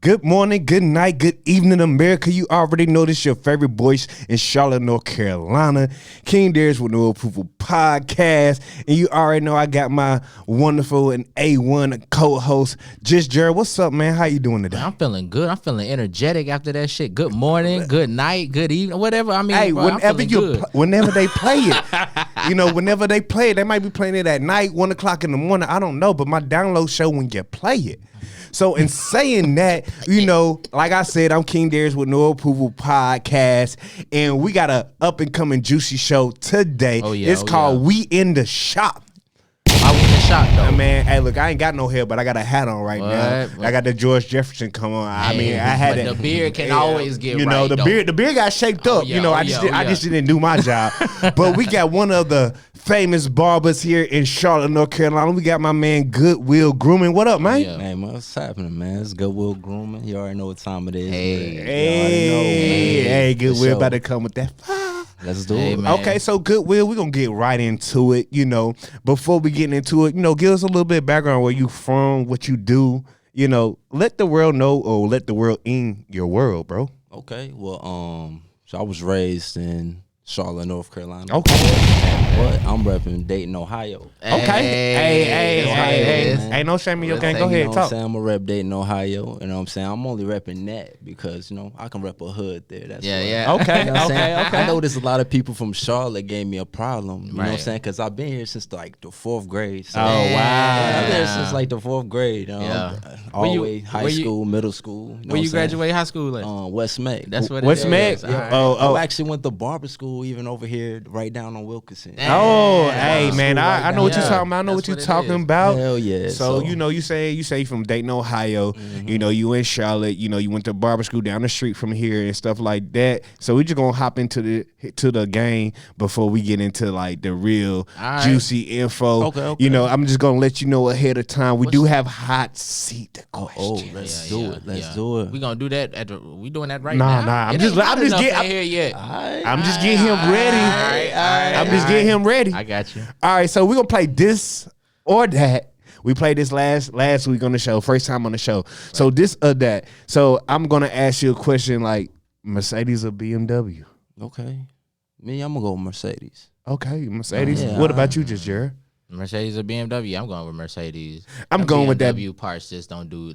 Good morning, good night, good evening, America. You already know this your favorite voice in Charlotte, North Carolina. King Darius with No Approval Podcast. And you already know I got my wonderful and A1 co-host, Just Jared. What's up, man? How you doing today? I'm feeling good. I'm feeling energetic after that shit. Good morning, good night, good evening, whatever. I mean, hey, bro, whenever they play it, whenever they play it, they might be playing it at night, 1 o'clock in the morning. I don't know, but my download show when you play it. So in saying that, like I said, I'm King Darius with No Approval Podcast, and we got a up and coming juicy show today. Oh yeah, it's called We in the Shop. I was in the shop though. Man, hey, look, I ain't got no hair, but I got a hat on right now. I got the George Jefferson come on. I had the beard can always get the beard got shaped up. I just didn't do my job. But we got one of the famous barbers here in Charlotte, North Carolina. We got my man Goodwill Grooming. What up, man? Hey, man, what's happening, man? It's Goodwill Grooming. You already know what time it is. Hey, Goodwill about to come with that. Let's do it. Man. Okay, so Goodwill, we're going to get right into it. Before we get into it, give us a little bit of background where you from, what you do. Let the world know or let the world in your world, bro. Okay, well, so I was raised in Charlotte, North Carolina. Okay. But I'm repping Dayton, Ohio. Okay. Hey. Ain't no shame in your game. Go ahead, talk. I'm a rep Dayton, Ohio. You know what I'm saying? I'm only repping that because, I can rep a hood there. That's yeah. Okay, okay. I know there's a lot of people from Charlotte gave me a problem. You know what I'm saying? Because I've been here since like the 4th grade. So, wow. I've been here since like the 4th grade. All the way high school, middle school. Where you graduate high school at? West Meg. That's what West it Meg? is. Right. I actually went to barber school even over here right down on Wilkinson. Hey man, I know what you're talking about. I know what you're talking about. Hell yeah. So you say from Dayton, Ohio. Mm-hmm. You in Charlotte. You went to barber school down the street from here and stuff like that. So we just gonna hop into the game before we get into like the real juicy info. Okay. I'm just gonna let you know ahead of time. We do have hot seat questions. Let's do it. Let's do it. We gonna do that. We doing that right now? Nah. I'm just getting him ready. I'm just getting him ready. I got you. All right, so we're gonna play this or that. We played this last week on the show, first time on the show. So this or that. So I'm gonna ask you a question like Mercedes or BMW. Okay. Me, I'm gonna go with Mercedes. Okay, Mercedes. What about you, Just Jared? Mercedes or BMW? I'm going with Mercedes. I'm going with that. BMW parts just don't do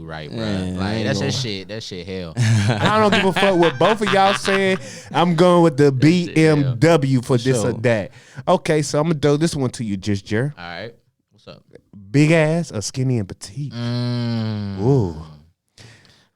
right, bro. Like that's just shit. That shit hell. I don't give a fuck what both of y'all saying. I'm going with the BMW for this or that. Okay, so I'm gonna throw this one to you, Just Jared. All right. What's up? Big ass or skinny and petite? Ooh.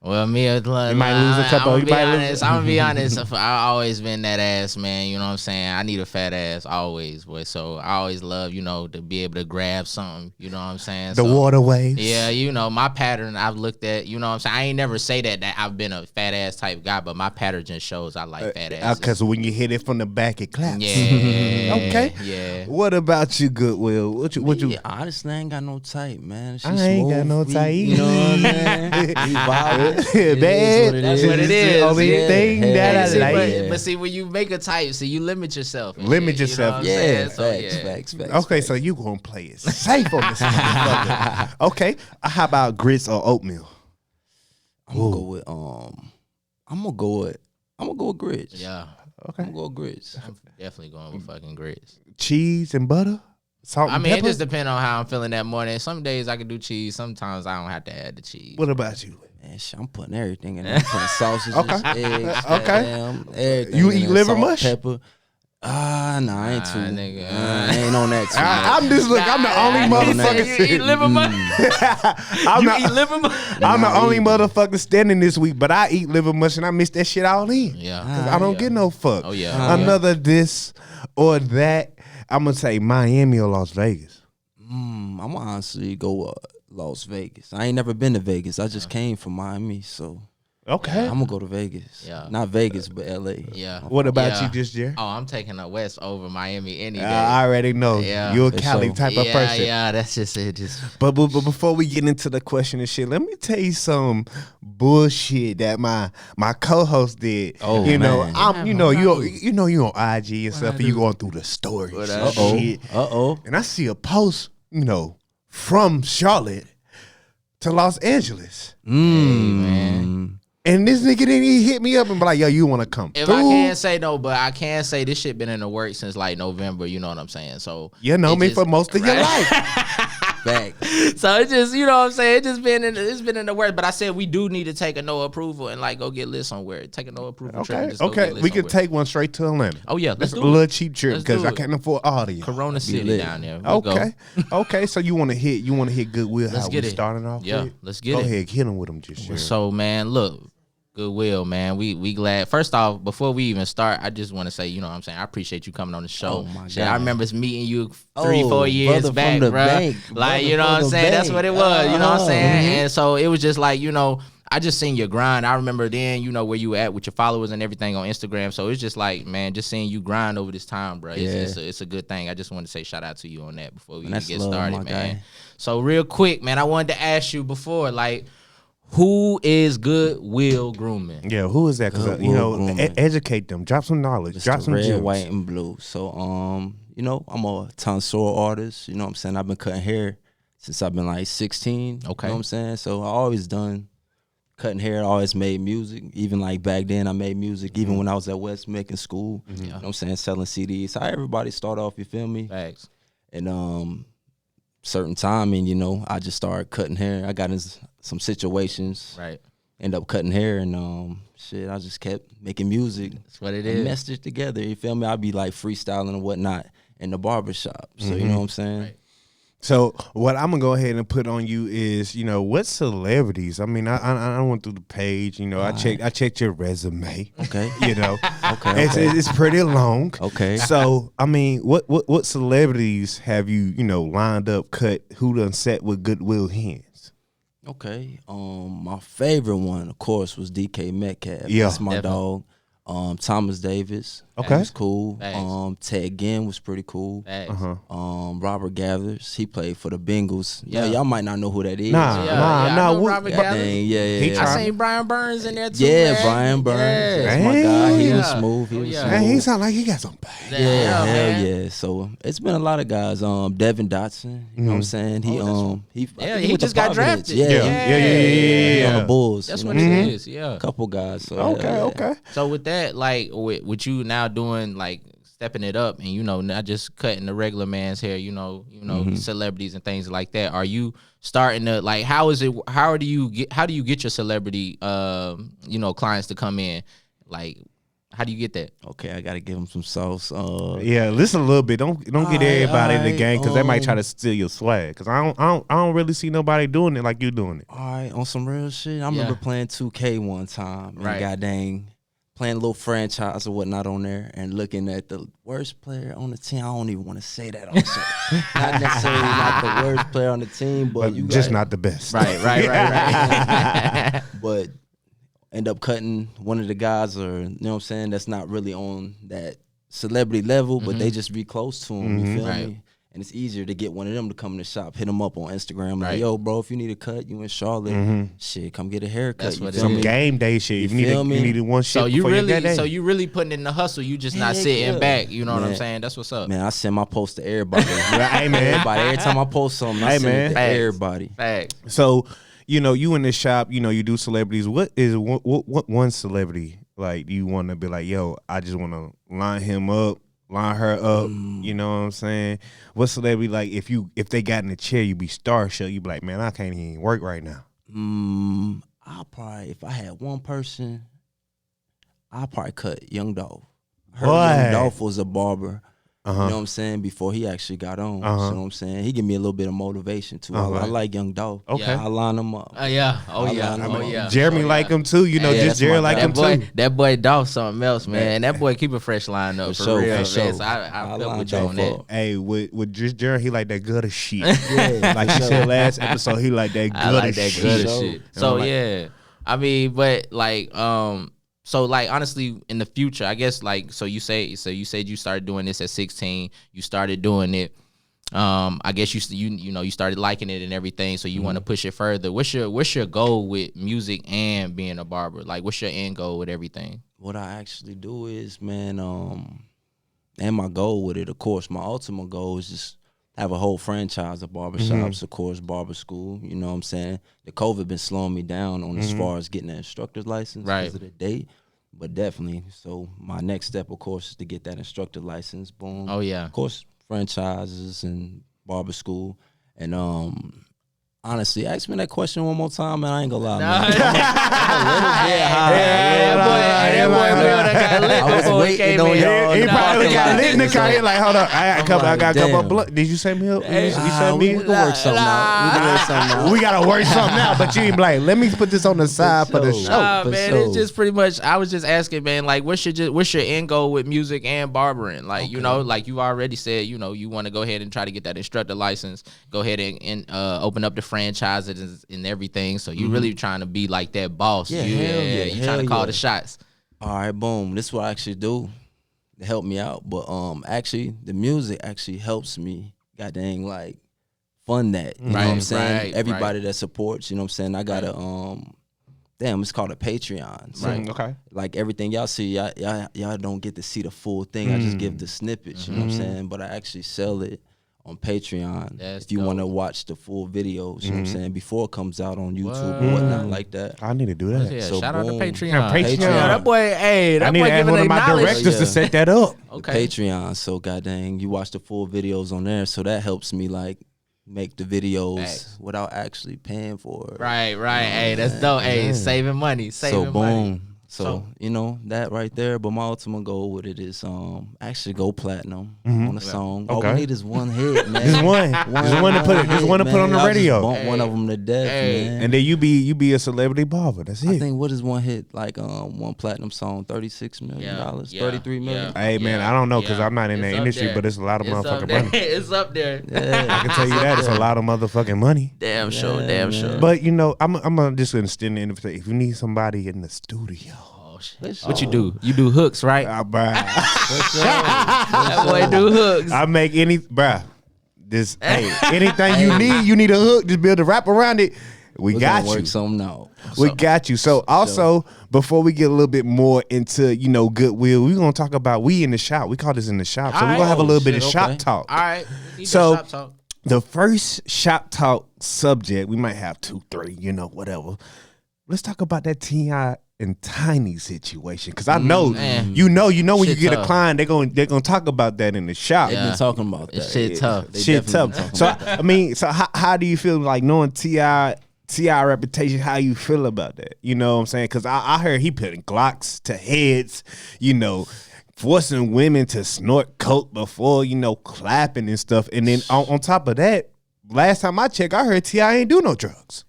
Well, me, you might lose a couple. I'm gonna be honest. I've always been that ass, man. You know what I'm saying? I need a fat ass always, boy. So I always love, to be able to grab something. You know what I'm saying? The waterways. Yeah, my pattern I've looked at. You know what I'm saying? I ain't never say that I've been a fat ass type guy, but my pattern just shows I like fat ass. Because when you hit it from the back, it claps. Yeah. Okay. Yeah. What about you, Goodwill? What you? Honestly, I ain't got no type, man. I ain't got no type. You know what I mean? That's what it is. The only thing that I like. But see, when you make a type, so you limit yourself. Facts. Okay, so you gonna play it safe on this motherfucker. Okay, how about grits or oatmeal? I'm gonna go with grits. Yeah. Okay. I'm gonna go with grits. I'm definitely going with fucking grits. Cheese and butter? Salt and pepper? It just depends on how I'm feeling that morning. Some days I can do cheese. Sometimes I don't have to add the cheese. What about you? Man, I'm putting everything in there. I'm putting sausages, eggs, everything. You eat liver mush? Pepper. I ain't too. Nigga. I ain't on that too. I'm the only motherfucker. You eat liver mush? Eat liver mush? I'm the only motherfucker standing this week, but I eat liver mush and I miss that shit all in. Yeah. Because I don't get no fuck. Oh, yeah. Another this or that. I'm going to say Miami or Las Vegas. I'm going to honestly go Las Vegas. I ain't never been to Vegas. I just came from Miami, so okay. I'm gonna go to Vegas. Yeah. Not Vegas, but LA. Yeah. What about you, Just Jerry? Oh, I'm taking the West over Miami any day. I already know. Yeah. You're a Cali type of person. Yeah, that's just it. But before we get into the question and shit, let me tell you some bullshit that my co-host did. Oh, you know, man. you on IG and stuff, and you going through the stories and shit. Uh-oh. And I see a post, from Charlotte to Los Angeles. man. And this nigga didn't even hit me up and be like, yo, you want to come If through? I can't say no, but I can say this shit been in the works since like November. You know what I'm saying? So You know me for most of your life. Back. So it just, you know what I'm saying? It's been in the works. But I said we do need to take a no approval and like go get lit somewhere. Take a no approval trip. And just go get lit We can somewhere. take one straight to Atlanta. Oh yeah, let's That's do a it. little cheap trip Let's because do I it. can't afford all of you. Corona City lit. down there. We'll Okay, okay. So you want to hit Goodwill? Let's How get we it. starting off? Yeah, with? let's get Go it. ahead, hit them with them just. So man, look, Goodwill, man. We glad. First off, before we even start, I just want to say, you know what I'm saying, I appreciate you coming on the show. Oh, my Shit, God. I remember meeting you 3-4 Oh, years brother back, from the bro. bank. Like, Brother you know what from I'm the saying? That's bank. what it was. You know what I'm saying? Mhm. And so it was just like, you know, I just seen your grind. I remember then, you know, where you at with your followers and everything on Instagram. So it's just like, man, just seeing you grind over this time, bro. It's a good thing. I just want to say shout out to you on that before we And that's get love, started, my man. guy. So real quick, man, I wanted to ask you before, like, who is Goodwill Grooming? Yeah, who is that? Because you Goodwill know, Grooming. educate them, drop some knowledge, It's drop the some red, gems. white, and blue. So, you know, I'm a tonsure artist. You know what I'm saying? I've been cutting hair since I've been like 16. Okay. You know what I'm saying? So I always done cutting hair, always made music. Even like back then I made music, even when I was at West Mick in school. You know what I'm saying? Selling CDs. How everybody start off, you feel me? Facts. And certain timing, you know, I just started cutting hair. I got in some situations. Right. End up cutting hair and shit, I just kept making music. That's what it And is. messed it together. You feel me? I'd be like freestyling and whatnot in the barbershop. So you know what I'm saying? Right. So what I'm gonna go ahead and put on you is, you know, what celebrities? I mean, I went through the page. You know, I checked your resume. Okay. You know, Okay. it's pretty long. Okay. So I mean, what celebrities have you know lined up, cut? Who done set with Goodwill hands? Okay. My favorite one, of course, was DK Metcalf. Yeah. That's my Definitely. dog. Thomas Davis. Okay. He was cool. Thanks. Ted Ginn was pretty cool. Facts. Robert Gathers, he played for the Bengals. Yeah. Yeah, y'all might not know who that is. Nah. I know Robert That Gathers. thing, yeah. He yeah. tried- I seen Brian Burns in there too. Yeah, man. Brian Burns. Yeah. That's my Hey. guy. He Oh, was yeah. smooth. He Oh, was yeah. smooth. Man, he sound like he got some bang. Yeah, hell man. yeah. So it's been a lot of guys. Devin Dotson, you know what I'm saying? He I think he went to just got Providence. drafted. Yeah, Yeah. he on the Bulls. That's you what know it I'm saying? is. Yeah. A couple guys. So Okay. So with that, like with you now doing like stepping it up and you know not just cutting the regular man's hair, you know celebrities and things like that. Are you starting to like how do you get your celebrity clients to come in? Like how do you get that? Okay, I gotta give him some sauce. Yeah, listen a little bit. Don't get everybody in the alright, game because they might try to steal your swag. Because I don't really see nobody doing it like you doing it. All right, on some real shit. I remember playing 2K one time and Right. god dang playing a little franchise or whatnot on there and looking at the worst player on the team. I don't even want to say that on show. Not necessarily not the worst player on the team, but you just got- not the best. Right. but end up cutting one of the guys, or you know what I'm saying, that's not really on that celebrity level, but they just be close to him. You feel Right. me? And it's easier to get one of them to come in the shop, hit them up on Instagram, like, Right. yo, bro, if you need a cut, you in Charlotte, shit, come get a haircut. That's you what feel it Some is. me? game day shit. If You you feel me? needed one shit So you before your game day. really putting in the hustle. You just not Heck sitting yeah. back. You know what I'm Man. saying? That's what's up. Man, I send my post to everybody. Hey, man. Everybody, every time I post something, I Hey, send man. it to Facts. everybody. Fact. So, you know, you in the shop, you know, you do celebrities. What is what one celebrity like you want to be like, yo, I just want to line him up, line her up. You know what I'm saying? What celebrity like if they got in the chair, you be starstruck. You be like, man, I can't even work right now. I'll probably, if I had one person, I'll probably cut Young Dolph. I heard Boy. Young Dolph was a barber. You Uh-huh. know what I'm saying? Before he actually got on. Uh-huh. You know what I'm saying? He give me a little bit of motivation too. I Right. like Young Dolph. Okay. Yeah. I line him up. Yeah. Oh I yeah. line Oh him yeah. up. Jeremy Oh, like yeah. him too. You know, Yeah, just that's Jerry my like guy. him too. That boy Dolph something else, man. That boy keep a fresh line up for sure, real. for sure. Man. So I I feel line with you on Dolph that. up. Hey, with just Jerry, he like that gutter shit. Yeah, Like you said last episode, he like that I gutter like that shit. good Sure. shit. So like- yeah, I mean, but like, so like honestly, in the future, I guess like, so you said you started doing this at 16. You started doing it. I guess you started liking it and everything, so you want to push it further. What's your goal with music and being a barber? Like, what's your end goal with everything? What I actually do is, man, and my goal with it, of course, my ultimate goal is just have a whole franchise of barbershops, of course, barber school. You know what I'm saying? The COVID been slowing me down on as far as getting an instructor's license because of the date. But definitely, so my next step, of course, is to get that instructor license. Boom. Oh yeah. Of course, franchises and barber school. And honestly, ask me that question one more time, and I ain't gonna lie, man. I'm a little bit high. I was waiting on y'all. He probably got lit in the car. He like, hold up, I got a couple of blood. Did you send me up? You send me? We can work something out. We gotta work something out, but you ain't like, let me put this on the side for the show. Man, it's just pretty much. I was just asking, man, like, what's your end goal with music and barbering? Like, you know, like you already said, you know, you want to go ahead and try to get that instructor license. Go ahead and open up the franchises and everything. So you really trying to be like that boss. Yeah, you trying to call the shots. All right, boom. This is what I actually do to help me out. But actually, the music actually helps me. God dang, like fund that. You know what I'm saying? Everybody that supports. You know what I'm saying? I got a it's called a Patreon. So, Okay. Like everything y'all see, y'all don't get to see the full thing. I just give the snippets. You know what I'm saying? But I actually sell it on Patreon. If you want to watch the full videos, you know what I'm saying, before it comes out on YouTube or whatnot like that. I need to do that. Yeah, So shout out to boom. Patreon. Patreon. That boy, hey, that I need boy to ask giving one a of my knowledge. directors to set that up. Okay. Patreon. So goddamn, you watch the full videos on there. So that helps me like make the videos without actually paying for it. Right. Hey, that's dope. Hey, saving money. So boom. So you know that right there. But my ultimate goal with it is actually go platinum on a song. All we need is one hit, man. Just one to put it. Just one to put on the radio. Bump one of them to death, man. And then you be a celebrity barber. That's it. I think what is one hit like one platinum song? $36 million, $33 million. Hey man, I don't know because I'm not in that industry, but it's a lot of motherfucking money. It's up there. I can tell you that it's a lot of motherfucking money. Damn sure. But you know, I'm just gonna extend the invitation. If you need somebody in the studio. What you do? You do hooks, right? That boy do hooks. I make anything you need a hook, just build a wrap around it. We got you. Work something out. We got you. So also, before we get a little bit more into, you know, Goodwill, we're gonna talk about we in the shop. We call this in the shop. So we're gonna have a little bit of shop talk. All right. So shop talk. The first shop talk subject, we might have 2, 3, you know, whatever. Let's talk about that T.I. and Tiny situation, because I know you know when you get a client, they're gonna talk about that in the shop. They've been talking about that. Shit tough. Shit tough. So I mean, so how do you feel like knowing T.I. reputation? How you feel about that? You know what I'm saying? Because I heard he putting Glocks to heads, you know, forcing women to snort coke before, you know, clapping and stuff. And then on top of that, last time I checked, I heard T.I. ain't do no drugs.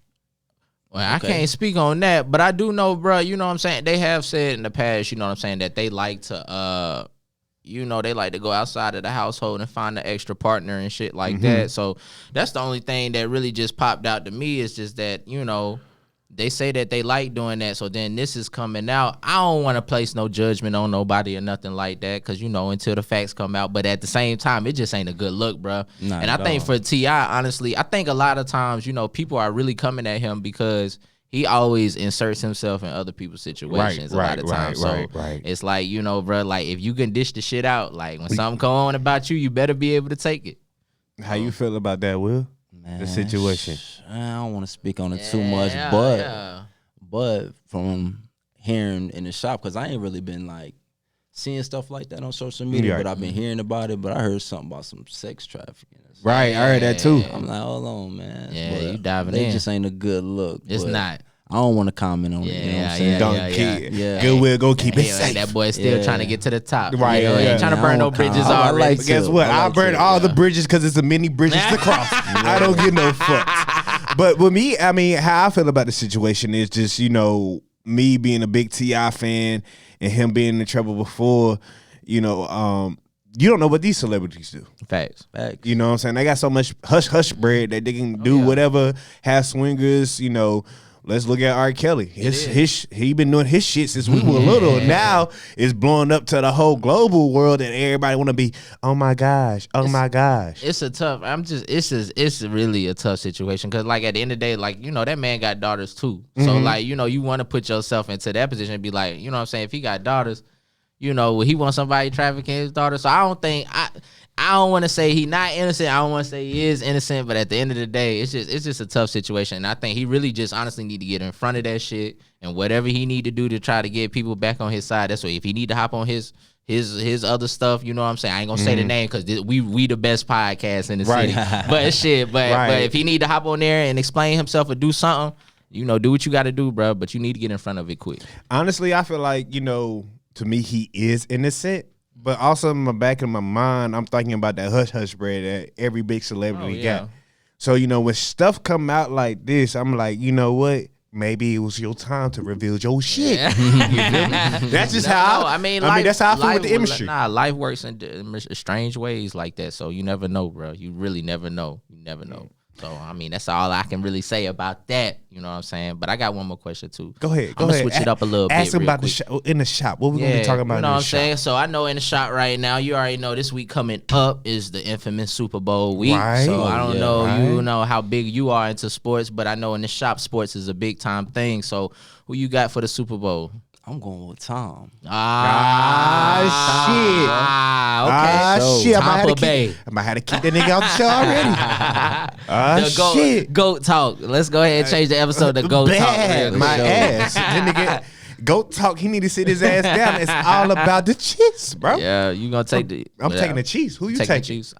Well, I can't speak on that, but I do know, bro, you know what I'm saying? They have said in the past, you know what I'm saying, that they like to, you know, they like to go outside of the household and find an extra partner and shit like that. So that's the only thing that really just popped out to me is just that, you know, they say that they like doing that. So then this is coming out. I don't want to place no judgment on nobody or nothing like that because, you know, until the facts come out. But at the same time, it just ain't a good look, bro. And I think for T.I., honestly, I think a lot of times, you know, people are really coming at him because he always inserts himself in other people's situations a lot of times. So it's like, you know, bro, like if you can dish the shit out, like when something come on about you, you better be able to take it. How you feel about that, Will? Man, the situation. I don't want to speak on it too much, but from hearing in the shop, because I ain't really been like seeing stuff like that on social media, but I've been hearing about it. But I heard something about some sex trafficking. Right, I heard that too. I'm like, hold on, man. Yeah, but you diving in. They just ain't a good look. It's not. I don't want to comment on it. You know what I'm saying? Don't keep Goodwill go keep it safe. That boy still trying to get to the top. Right. Ain't trying to burn no bridges already. But guess what? I burn all the bridges because it's a many bridges to cross. I don't get no fucks. But with me, I mean, how I feel about the situation is just, you know, me being a big T.I. fan and him being in trouble before, you know, you don't know what these celebrities do. Facts. You know what I'm saying? They got so much hush bread that they can do whatever, have swingers, you know. Let's look at R. Kelly. He been doing his shit since we were little. Now it's blowing up to the whole global world that everybody want to be. Oh my gosh! Oh my gosh! It's a tough. It's really a tough situation because like at the end of the day, like you know that man got daughters too. So like you know you want to put yourself into that position and be like, you know what I'm saying, if he got daughters, you know he want somebody trafficking his daughter. So I don't think I don't want to say he not innocent. I don't want to say he is innocent. But at the end of the day, it's just a tough situation. And I think he really just honestly need to get in front of that shit and whatever he need to do to try to get people back on his side. That's what if he need to hop on his other stuff, you know what I'm saying? I ain't gonna say the name because we the best podcast in the city. But if he need to hop on there and explain himself or do something, you know, do what you got to do, bro. But you need to get in front of it quick. Honestly, I feel like, you know, to me, he is innocent. But also in the back of my mind, I'm thinking about that hush-hush bread that every big celebrity got. So, you know, when stuff come out like this, I'm like, you know what? Maybe it was your time to reveal your shit. That's just how I mean, that's how I feel with the industry. Life works in strange ways like that. So you never know, bro. You really never know. You never know. So, I mean, that's all I can really say about that. You know what I'm saying? But I got one more question, too. Go ahead. I'm going to switch it up a little bit. Ask him about in the shop. What we going to be talking about in the shop? You know what I'm saying? So, I know in the shop right now, you already know this week coming up is the infamous Super Bowl week. Right. So, I don't know, you know how big you are into sports, but I know in the shop, sports is a big-time thing. So, who you got for the Super Bowl? I'm going with Tom. Shit. Okay. Tampa Bay. I might have to keep that nigga out the show already. Shit. Goat talk. Let's go ahead and change the episode to Goat Talk. My ass. That nigga, Goat Talk, he need to sit his ass down. It's all about the Chiefs, bro. Yeah, you going to take the... I'm taking the Chiefs. Who you taking? The Chiefs.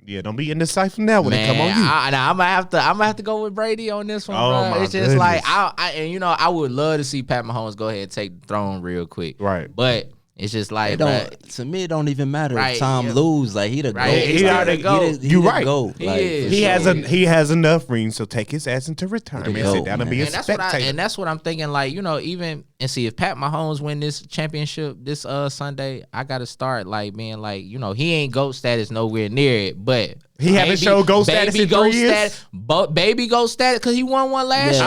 Yeah, don't be indecisive now when it come on you. I'm gonna have to go with Brady on this one, bro. It's just like and you know, I would love to see Pat Mahomes go ahead and take the throne real quick. Right. But it's just like to me, it don't even matter if Tom lose. Like he the GOAT. He already go. You right. GOAT. He has enough rings, so take his ass into retirement. Sit down and be a spectator. And that's what I'm thinking. Like, you know, even and see if Pat Mahomes win this championship this Sunday, I gotta start like being like, you know, he ain't GOAT status nowhere near it, but he haven't showed GOAT status in 3 years. Baby GOAT status because he won one last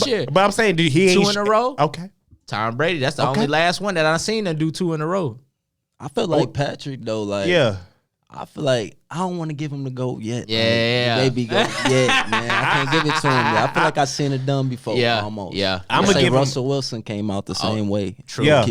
year. But I'm saying, did he 2 in a row? Okay. Tom Brady, that's the only last one that I've seen him do 2 in a row. I feel like Patrick though, like I feel like I don't want to give him the GOAT yet. Yeah, baby GOAT yet, man. I can't give it to him yet. I feel like I seen it done before. Almost. Yeah. I'm gonna give Russell Wilson came out the same way. True. Yeah.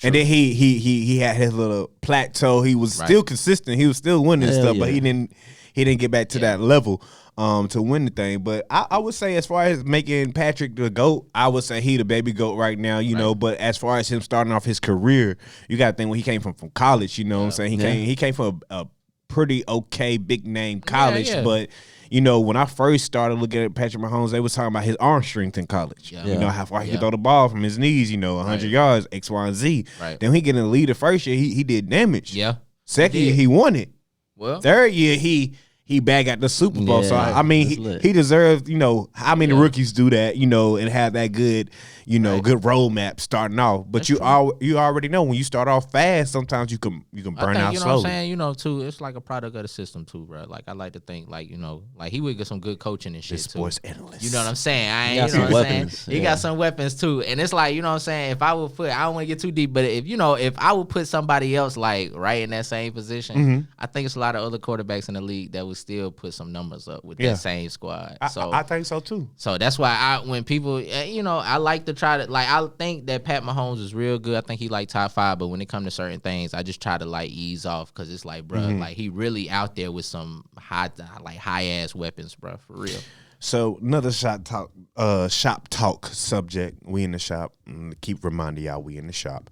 And then he had his little plateau. He was still consistent. He was still winning stuff, but he didn't get back to that level to win the thing. But I would say as far as making Patrick the GOAT, I would say he the baby GOAT right now, you know. But as far as him starting off his career, you got to think when he came from college, you know what I'm saying? He came from a pretty okay big name college, but you know, when I first started looking at Patrick Mahomes, they was talking about his arm strength in college. You know, how far he could throw the ball from his knees, you know, 100 yards, X, Y, and Z. Then he get in the lead the first year, he did damage. Second year, he won it. Well, third year, he bagged out the Super Bowl. So, I mean, he deserved, you know, how many rookies do that, you know, and have that good, you know, good roadmap starting off. But you already know when you start off fast, sometimes you can burn out slowly. You know what I'm saying? You know, too, it's like a product of the system, too, bro. Like, I like to think, like, you know, like he would get some good coaching and shit, too. Sports analyst. You know what I'm saying? You know what I'm saying? He got some weapons, too. And it's like, you know what I'm saying? If I would I don't want to get too deep, but if I would put somebody else, like, right in that same position, I think it's a lot of other quarterbacks in the league that would still put some numbers up with that same squad. So I think so, too. So that's why when people, you know, I like to try to, like, I think that Pat Mahomes is real good. I think he like top 5, but when it comes to certain things, I just try to like ease off because it's like, bro, like he really out there with some high ass weapons, bro, for real. So another shop talk subject. We in the shop. Keep reminding y'all we in the shop.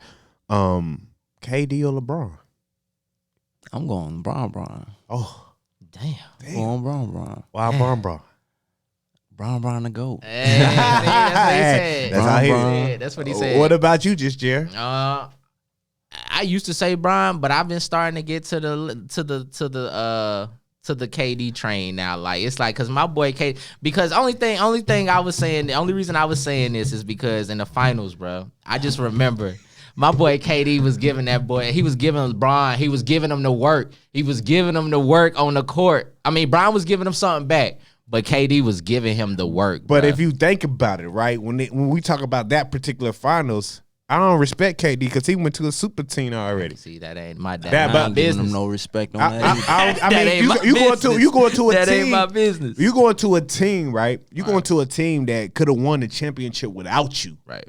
KD or LeBron? I'm going LeBron. Oh, damn. Going LeBron. Why LeBron? Bron the GOAT. Hey, that's what he said. That's what he said. What about you, just Jer? I used to say Bron, but I've been starting to get to the KD train now. Like it's like because my boy KD. Because only thing I was saying, the only reason I was saying this is because in the finals, bro, I just remember. My boy KD was giving that boy, he was giving LeBron, he was giving him the work. He was giving him the work on the court. I mean, Bron was giving him something back. But KD was giving him the work. But if you think about it, right, when we talk about that particular finals, I don't respect KD because he went to a super team already. See, that ain't my business. I'm giving him no respect on that. I mean, you going to a that team. Ain't my business. You going to a team, right? You going to a team that could have won the championship without you. Right.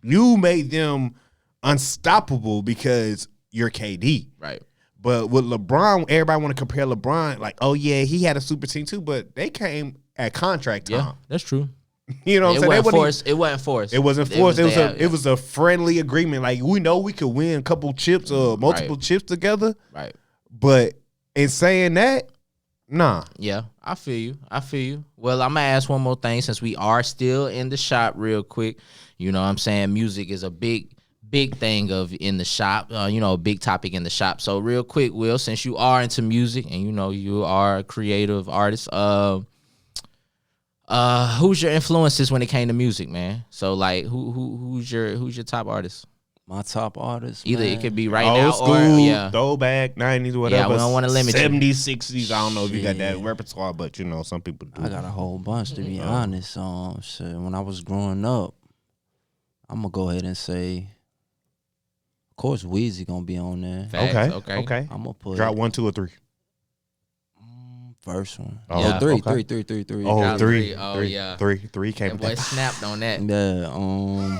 You made them unstoppable because you're KD. Right. But with LeBron, everybody want to compare LeBron. Like, oh yeah, he had a super team too, but they came at contract time. Yeah, that's true. You know what I'm saying? It wasn't forced. It wasn't forced. It was a friendly agreement. Like, we know we could win a couple chips or multiple chips together. Right. But in saying that, nah. Yeah, I feel you. Well, I'm gonna ask one more thing since we are still in the shop real quick. You know what I'm saying? Music is a big thing in the shop, a big topic in the shop. So real quick, Will, since you are into music and you are a creative artist, who's your influences when it came to music, man? So like, who's your top artist? My top artist, Either man. it could be right Old now school, or throwback, 90s, whatever. Yeah, we don't want to limit 70s, 60s. I don't know if you got that Shit. repertoire, but some people do. I got a whole bunch, to be honest. Shit, when I was growing up, I'm gonna go ahead and say, of course, Weezy gonna be on there. Facts, Okay. I'm gonna put Drop 1, 2, or 3. First one. Oh, Yeah. Three. Oh, Drop 3. Oh, 3. yeah. 3 came That with boy that. snapped on that. Yeah.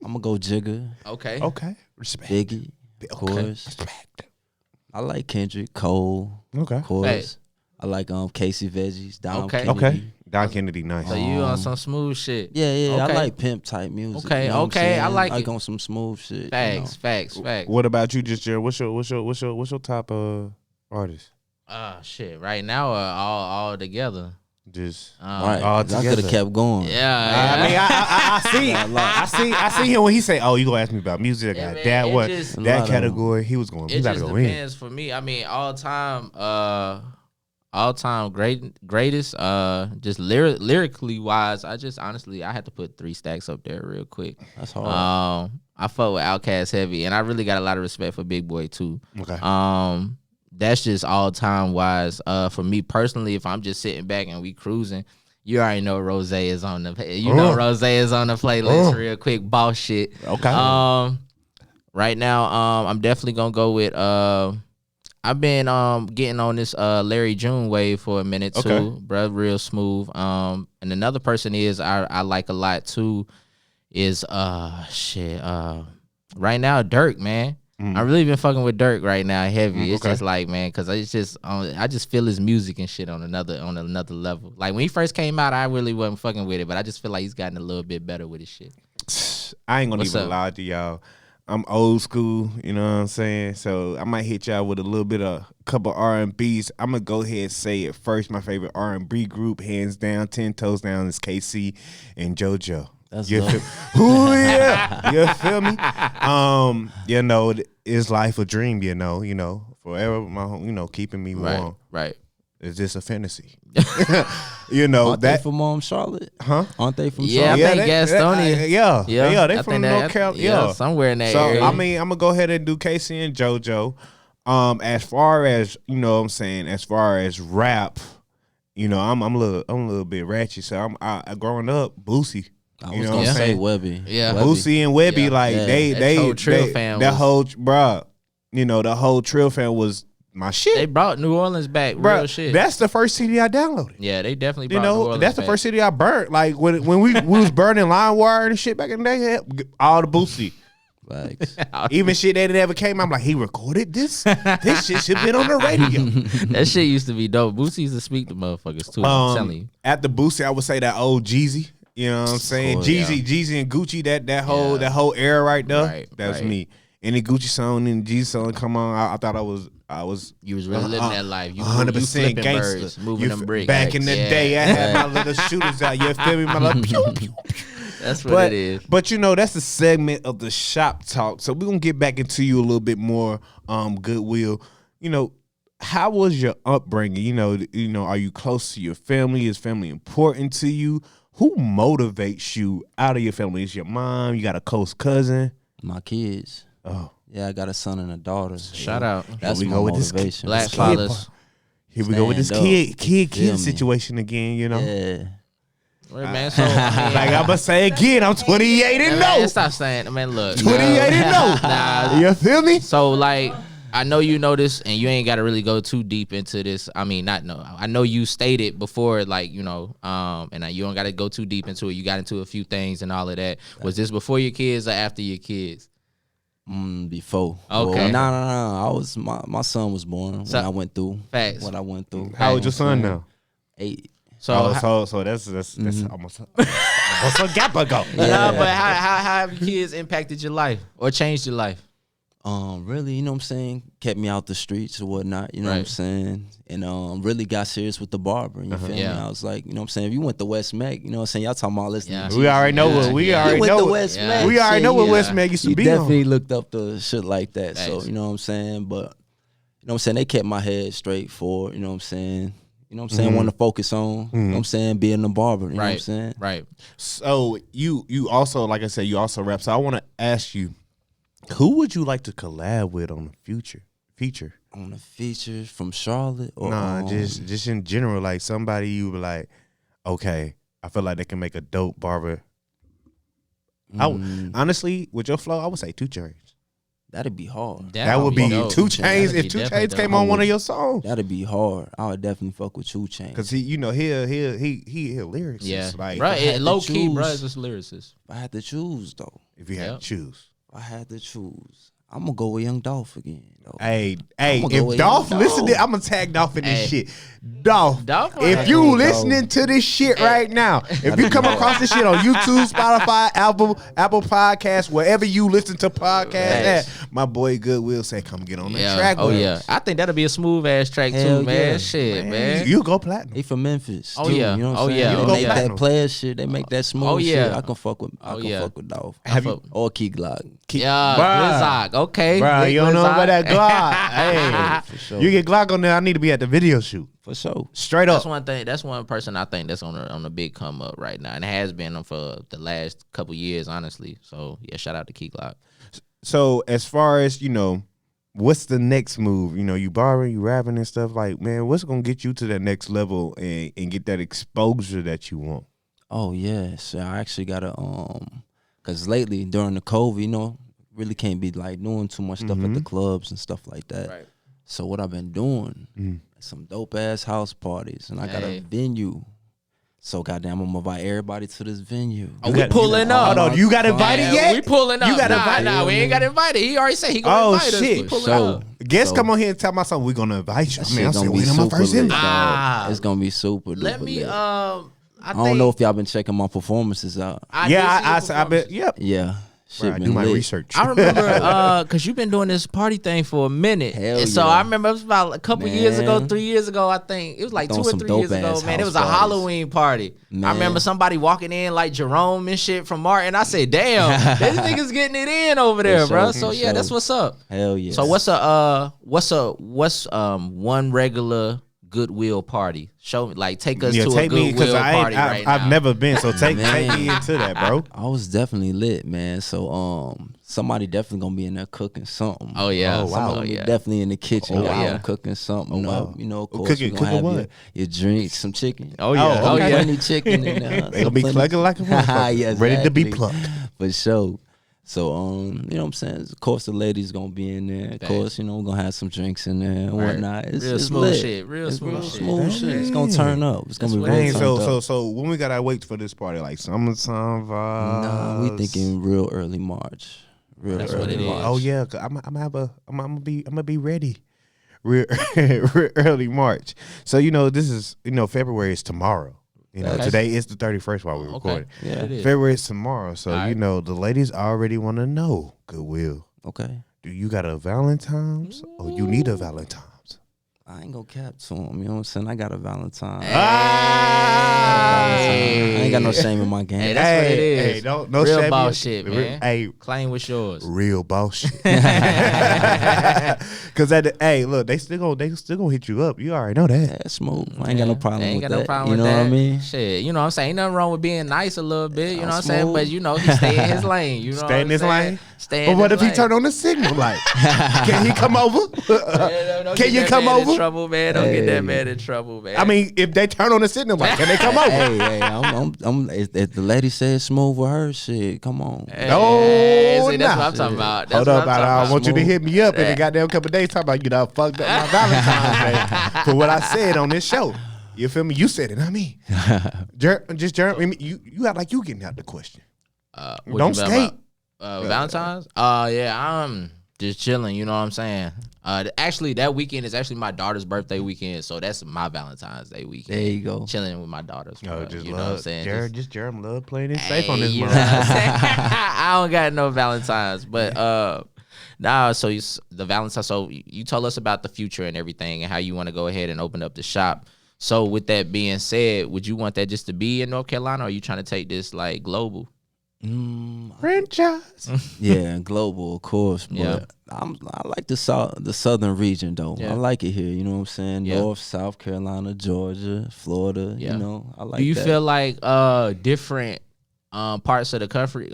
I'm gonna go Jigga, Okay. Okay. Respect. Biggie, of course. Respect. I like Kendrick, Cole, Okay. of course. Hey. I like Casey Veggies, Dom Okay. Kennedy. Okay. Don Kennedy, nice. So you on some smooth shit. Yeah. Okay. I like pimp type music. Okay, you know what I'm okay, saying? I like like it. on some smooth shit. Facts. What about you, just Jared? What's your top artist? Shit. Right now, all together. Just Right. all I could together. have kept going. Yeah. I mean, I see him when he say, "Oh, you gonna ask me about music?" Yeah, I got man, that it one, just- A lot that of category. He was going. He It about to just go in. depends for me. I mean, all time greatest. Just lyrically wise, I just honestly I had to put 3 Stacks up there real quick. That's hard. I fuck with Outkast heavy, and I really got a lot of respect for Big Boy too. Okay. That's just all time wise. For me personally, if I'm just sitting back and we cruising, you already know Rose is on the Rose is on the playlist real quick, boss shit. Okay. Right now, I'm definitely gonna go with I've been getting on this Larry June wave for a minute too, Okay. bruh, real smooth. And another person is I like a lot too is right now Dirk, man. I really been fucking with Dirk right now, heavy. It's just like, man, because it's just I just feel his music and shit on another level. Like when he first came out, I really wasn't fucking with it, but I just feel like he's gotten a little bit better with his shit. I ain't gonna What's even up? lie to y'all. I'm old school, you know what I'm saying? So I might hit y'all with a little bit of a couple R&Bs. I'm gonna go ahead and say it first. My favorite R&B group, hands down, 10 toes down, is KC and JoJo. That's You dope. feel, ooh, yeah. You feel me? Is life a dream, forever, keeping me warm. Right. Is this a fantasy? Aren't they from Charlotte? Huh? Aren't they from Yeah, Charlotte? I think Gastonia. Yeah, they I from think North Carolina. Yeah, somewhere in that so area. I mean, I'm gonna go ahead and do Casey and JoJo. As far as as far as rap, I'm a little bit ratchet. So I growing up, Boosie. I You was know gonna what I'm say saying? Webby. Yeah. Webby. Boosie and Webby, Yeah. like Yeah. they whole Trill fan that was- whole bruh, the whole Trill fan was my shit. They brought New Orleans back, real Bruh, shit. that's the first CD I downloaded. Yeah, they definitely brought New Orleans That's the back. first CD I burnt. Like when we was burning LimeWire and shit back in the day, all the Boosie. Facts. Even shit that never came out, I'm like, he recorded this? This shit should have been on the radio. That shit used to be dope. Boosie used to speak to motherfuckers too. I'm telling you. After Boosie, I would say that old Jeezy. You know what I'm saying? Cool, Jeezy and Gucci, that whole era right there. Right, That's right. me. Any Gucci song and Jeezy song come on, I thought I was You was really living that life. You 100% flipping gangster. birds, moving them bricks. Back in the day, I had my little shooters out. You feel me? My little pew pew. That's what it is. But that's a segment of the shop talk. So we're gonna get back into you a little bit more, Goodwill. How was your upbringing? Are you close to your family? Is family important to you? Who motivates you out of your family? Is your mom? You got a close cousin? My kids. Oh, Yeah, I got a son and a daughter. Shout out. That's Here we my go with this motivation. Black kid fathers. here we go with this Stand up. kid Feel me? situation again. Yeah. Right, man. So, I mean, Like I'm gonna say again, I'm 28 and man, no. stop saying, man. Look, 28 and no. Nah. You feel me? So like, I know you know this, and you ain't got to really go too deep into this. I mean, I know you stated before, like and you don't got to go too deep into it. You got into a few things and all of that. Was this before your kids or after your kids? Before. Okay. No. I was my son was born when I went through. Facts. What I went through. How old your son now? 8. So that's almost a gap ago. Yeah, but how have your kids impacted your life or changed your life? Really, you know what I'm saying? Kept me out the streets or whatnot, you know what I'm saying? And really got serious with the barbering, you feel me? I was like, you know what I'm saying? If you went to West Meg, you know what I'm saying? Y'all talking about listening. We already know what we already know. West Meg, we already know what West Meg used to be. Definitely looked up the shit like that. So, you know what I'm saying? But you know what I'm saying? They kept my head straight forward, you know what I'm saying? You know what I'm saying? Want to focus on, you know what I'm saying, being a barber, you know what I'm saying? Right. So you also, like I said, you also rap. So I want to ask you, who would you like to collab with on the feature? On the feature from Charlotte? Or just in general, like somebody you were like, okay, I feel like they can make a dope barber. Honestly, with your flow, I would say 2 Chainz. That'd be hard. That would be 2 Chainz. If 2 Chainz came on one of your songs, that'd be hard. I would definitely fuck with 2 Chainz. Cause he lyricist. Yeah, like, right. Low key, bro, is just lyricist. If I had to choose though, if you had to choose, I'm gonna go with Young Dolph again. Though. Hey, if Dolph listening, I'm gonna tag Dolph in this shit. Dolph, if you listening to this shit right now, if you come across this shit on YouTube, Spotify, Apple Podcasts, wherever you listen to podcasts at, my boy Goodwill say, come get on the track with us. I think that'll be a smooth ass track too, man. Shit, man. You go platinum. He from Memphis. Oh too, yeah. You know what I'm saying? They make that player shit. They make that smooth shit. I can fuck with. I can fuck with Dolph. Have you or Key Glock? Blizzard. Okay, bro. You don't know about that Glock. Hey, for sure. You get Glock on there, I need to be at the video shoot. For sure. Straight up. That's one thing. That's one person I think that's on the big come up right now, and it has been for the last couple years, honestly. So yeah, shout out to Key Glock. So as far as, you know, what's the next move? You know, you barbering, you rapping and stuff, like, man, what's gonna get you to that next level and get that exposure that you want? Oh yeah, so I actually gotta cause lately during the COVID, you know, really can't be like doing too much stuff at the clubs and stuff like that. Right. So what I've been doing, some dope ass house parties, and I got a venue. So goddamn, I'm gonna invite everybody to this venue. Oh, we pulling up. Hold on, you got invited yet? We pulling up. You got invited? Nah, we ain't got invited. He already said he gonna invite us. We pulling up. Guests come on here and tell my son we're gonna invite you. I mean, I'm saying wait on my first invite. It's gonna be super. Let me I don't know if y'all been checking my performances out. I bet. Yep. Yeah. Bro, I do my research. I remember because you've been doing this party thing for a minute. So I remember it was about a couple years ago, 3 years ago, I think. It was like 2 or 3 years ago, man. It was a Halloween party. I remember somebody walking in like Jerome and shit from Martin. I said, damn, this nigga's getting it in over there, bro. So yeah, that's what's up. Hell yeah. So what's one regular Goodwill party? Show me, like, take us to a Goodwill party right now. I've never been, so take me into that, bro. I was definitely lit, man. So somebody definitely gonna be in there cooking something. Oh yeah, Somebody definitely in the kitchen. Cooking something up. You know, of course cooking have your drinks, some chicken. Plenty chicken in there. They gonna be clucking like a motherfucker, ready to be plucked for sure. So, you know what I'm saying? Of course, the ladies gonna be in there. Of course, you know, we're gonna have some drinks in there and whatnot. It's real smooth lit. shit. Real smooth shit. It's gonna turn up. It's gonna be real turned up. So when we gotta wait for this party, like summertime vibes? Nah, we thinking real early March. That's what it is. Oh yeah, cause I'm gonna be ready. Real early March. So you know, this is, you know, February is tomorrow. You know, today is the 31st while we're recording. Yeah, it is. February is tomorrow. So, you know, the ladies already want to know, Goodwill. Okay. Do you got a Valentine's or you need a Valentine's? I ain't gonna cap to him. You know what I'm saying? I got a Valentine. Hey. I ain't got no shame in my game. Hey, that's what it is. Hey, no real shame. boss shit, man. Hey, claim what's yours. Real boss shit. Cause look, they still gonna hit you up. You already know that. That's smooth. I ain't got no problem ain't with got that. No problem you know with that. what I mean? Shit, you know what I'm saying? Ain't nothing wrong with being nice a little bit. You know what I'm saying? But you know, he stay in his lane. You know, stay in his lane. Stay in but what his if lane. he turn on the signal light? Can he come over? Can you come over? In trouble, man. Don't get that man in trouble, man. I mean, if they turn on the signal light, can they come over? Hey, if the lady says smooth with her, shit, come on. See, that's what I'm talking about. Hold up, I want you to hit me up in a goddamn couple of days talking about, you know, fucked up my Valentine's Day for what I said on this show. You feel me? You said it, not me. You act like you getting out the question. Don't skate. Valentine's? Yeah, I'm just chilling. You know what I'm saying? Actually, that weekend is actually my daughter's birthday weekend, so that's my Valentine's Day weekend. There you go. Chilling with my daughters. Just you know what I'm saying? Jared love playing it safe on this you know one. what I'm saying? I don't got no Valentine's, but nah. So the Valentine. So you told us about the future and everything, and how you want to go ahead and open up the shop. So with that being said, would you want that just to be in North Carolina, or are you trying to take this like global? Franchise. Yeah, global, of course. But I like the southern region though. Yeah. I like it here. You know what I'm saying? Yeah. North, South Carolina, Georgia, Florida. Yeah. You know, I like. Do you that. feel like different parts of the country,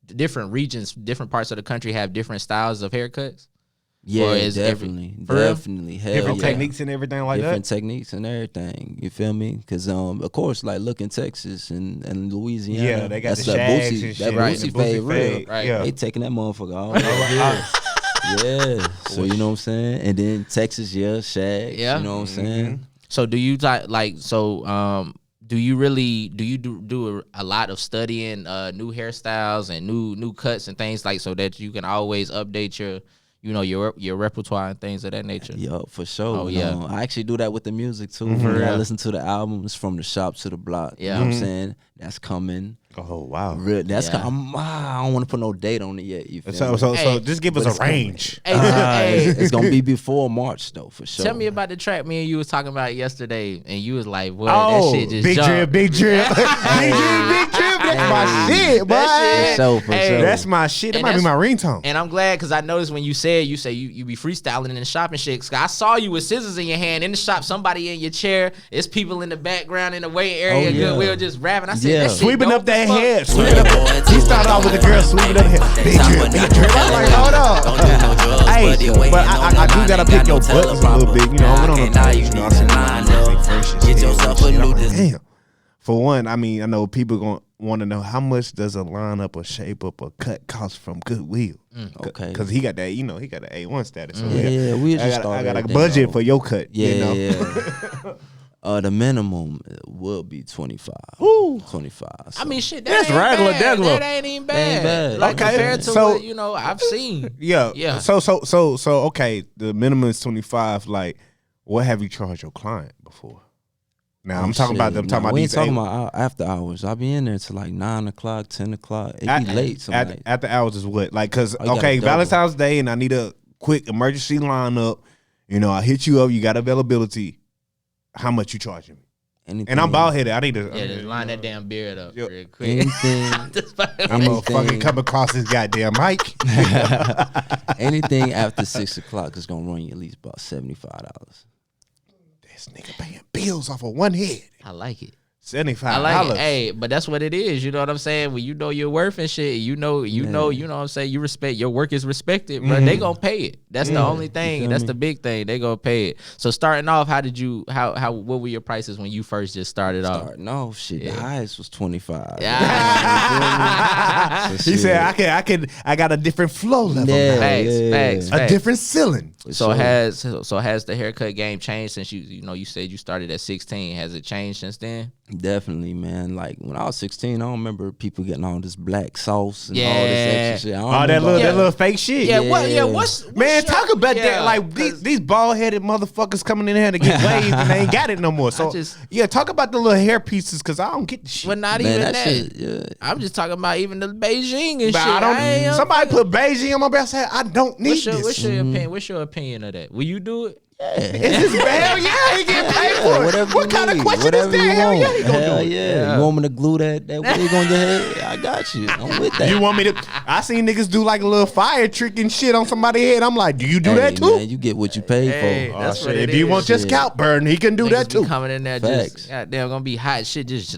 different regions, different parts of the country have different styles of haircuts? Yeah, is definitely. Hell Different yeah. techniques and everything like Different that. techniques and everything. You feel me? Because of course, like look in Texas and Louisiana. Yeah, they got that's the that shags Boosie, and that shit. Right. Boosie The fade Boosie real. fade, Right. yeah. They taking that motherfucker all over here. Yeah. So you know what I'm saying? And then Texas, yeah, shags. Yeah. You know what I'm saying? So do you like so? Do you really do a lot of studying new hairstyles and new cuts and things like so that you can always update your repertoire and things of that nature? Yo, for sure. Oh, yeah. I actually do that with the music too. When I listen to the albums from the shop to the block. Yeah. You know what I'm saying? That's coming. Oh wow. That's Yeah. I don't want to put no date on it yet. You feel So me? Hey, just give us but a it's coming. range. Hey, It's gonna be before March though, for sure. tell me about the track me and you was talking about yesterday, and you was like, "Boy, Oh, that shit just big jumped." drip, big drip, big drip. That's my shit, boy. That shit- For Hey, sure. That's my shit. That And might be that's- my ringtone. And I'm glad because I noticed when you say you be freestyling in the shop and shit. 'Cause I saw you with scissors in your hand in the shop, somebody in your chair. It's people in the background in the waiting area. Oh, yeah. Goodwill just rapping. I said, Yeah. that shit Sweeping dope up that as fuck. head. Sweeping up that. He started off with the girl sweeping up her head. Big drip, big drip. I'm like, hold up. Hey, but I do gotta pick your buttons a little bit. You know, we don't know. You know, Get yourself a new Damn. For one, I mean, I know people gonna want to know how much does a line up, a shape up, a cut cost from Goodwill. Okay. Because he got that, you know, he got the A1 status. So Yeah, we just I started got a everything budget off. for your cut. Yeah, you know? yeah. The minimum will be 25. Ooh. 25. I mean, shit, That's that ain't regular, bad. degular. That ain't even That ain't bad. bad. Like Okay, compared to so- what I've seen. Yeah. Yeah. So okay, the minimum is 25. Like, what have you charged your client before? Now I'm talking about them. Talking about we these. ain't talking about after hours. I be in there till like 9 o'clock, 10 o'clock. It be late some nights. After hours is what? Like, cause Oh, you gotta okay, double. Valentine's Day, and I need a quick emergency lineup. You know, I hit you up. You got availability. How much you charging me? Anything, And I'm bald headed. I need to. Yeah, just line that damn beard up Yo. real quick. Anything, I'm gonna fucking anything. come across this goddamn mic. anything after 6 o'clock is gonna run you at least about $75. This nigga paying bills off of one head. I like it. $75. I like it. Hey, but that's what it is. You know what I'm saying? When you know your worth and shit, you know what I'm saying? You respect your work is respected, bro. They gonna pay it. That's the only thing. feel That's me? the big thing. They gonna pay it. So starting off, what were your prices when you first just started off? No shit. The highest was 25. Yeah. So He said, shit. I got a different flow level. Yeah, now. Facts. A different ceiling. So has the haircut game changed since you said you started at 16? Has it changed since then? Definitely, man. Like when I was 16, I don't remember people getting all this black sauce and all Yeah. this extra shit. I don't All that remember little all fake shit. Yeah. Yeah. What's Man, your- talk about yeah, that. Like 'cause- these bald headed motherfuckers coming in here to get waves and they ain't got it no more. So just- yeah, talk about the little hair pieces because I don't get the shit. But not Man, even that that. shit, yeah. I'm just talking about even the Beijing and But shit. I don't. ain't- Somebody put Beijing on my back. Say I don't need What's this. your opinion? What's your opinion of that? Will you do it? Is this hell yeah? He get paid for it. Whatever What you kind of need, question whatever is that? you Hell want. yeah, he gonna Hell do it. yeah. You want me to glue that wig on your head? I got you. I'm with that. You want me to? I seen niggas do like a little fire trick and shit on somebody's head. I'm like, do you do Hey, that too? Man, you get what you pay Hey, for. that's Oh, what shit. it If you is. want your Shit. scalp burned, he can do that Niggas be too. coming in there Facts. just goddamn gonna be hot shit just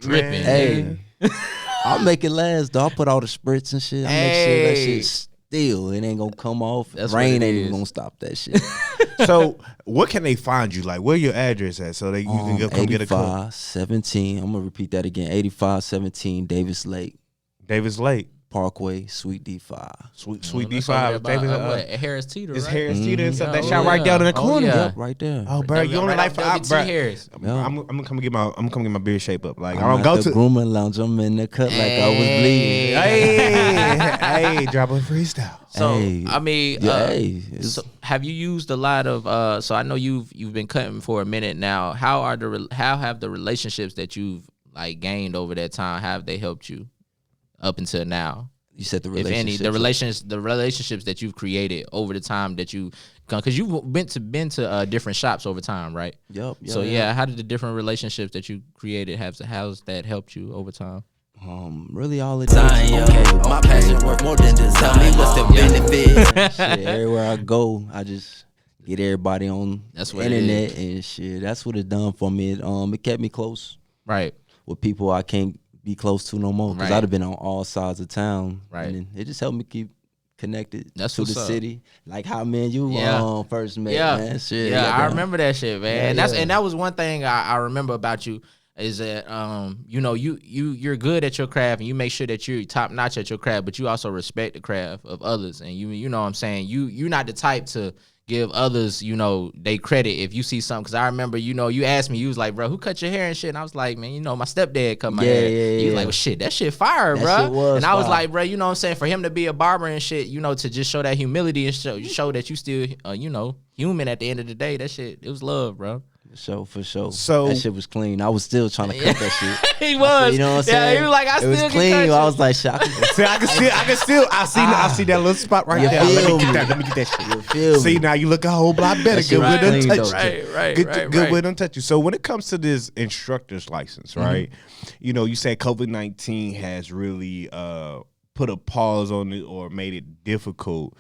dripping. Hey, I'll make it last though. I'll put all the spritz and shit. I'll make sure that Hey. shit still. It ain't gonna come off. That's what Rain it ain't is. even gonna stop that shit. So, what can they find you? Like, where your address at so they you can go come get a cut? 8517. I'm gonna repeat that again. 8517 Davis Lake Davis Lake, Parkway, Suite D5. Sweet That's over there D5. by, Davis, what, at Harris Teeter, it's right? Harris Teeter and stuff. That Oh, shot right yeah. there in the Oh, corner. yeah. Yep, right there. Oh, bro, you only like right 5, bro. Harris. Yeah. I'm gonna come get my beard shape up. Like I'm I don't at go the to. grooming lounge. I'm in the cut like I was bleeding. Hey, Hey, drop a freestyle. So Hey, I mean, so have you used a lot of? So I know you've been cutting for a minute now. How have the relationships that you've like gained over that time, have they helped you up until now? You said the If any, the relationships that you've created over the time that you, because you've been to different shops over time, right? Yep. So yeah, how did the different relationships that you created how's that helped you over time? Really all the time. Okay, My passion worth more than design. Tell me what's the benefit? Shit, everywhere I go, I just get everybody on That's the what it internet and shit. That's what it done for me. It kept me close, Right. with people I can't be close to no more, because Right. I'd have been on all sides of town. Right. And then it just helped me keep connected That's to the what's up. city. Like how me and you first met, man. Shit, Yeah, I goddamn. remember that shit, man. And that was one thing I remember about you is that you know, you're good at your craft and you make sure that you're top notch at your craft, but you also respect the craft of others. And you know what I'm saying? You're not the type to give others, you know, they credit if you see something. Cause I remember, you know, you asked me, you was like, bro, who cut your hair and shit? And I was like, man, you know, my stepdad cut my hair. He was like, well, shit, that shit fire, That bro. shit was And I was fire. like, bro, you know what I'm saying? For him to be a barber and shit, you know, to just show that humility and show that you still, you know, human at the end of the day. That shit, it was love, bro. For sure. So- that shit was clean. I was still trying to cut that shit. He was. You know what I'm saying? Yeah, he was like, I it still was can clean. cut you. I was like, shit, See, I can still, I see that little spot right You there. Let feel me me? get that shit. You feel See, me? now you look a whole lot better. That shit Goodwill was done clean, touch though. you. Right. Goodwill done touch you. So when it comes to this instructor's license, Mm-hmm. right? You know, you said COVID-19 has really put a pause on it or made it difficult.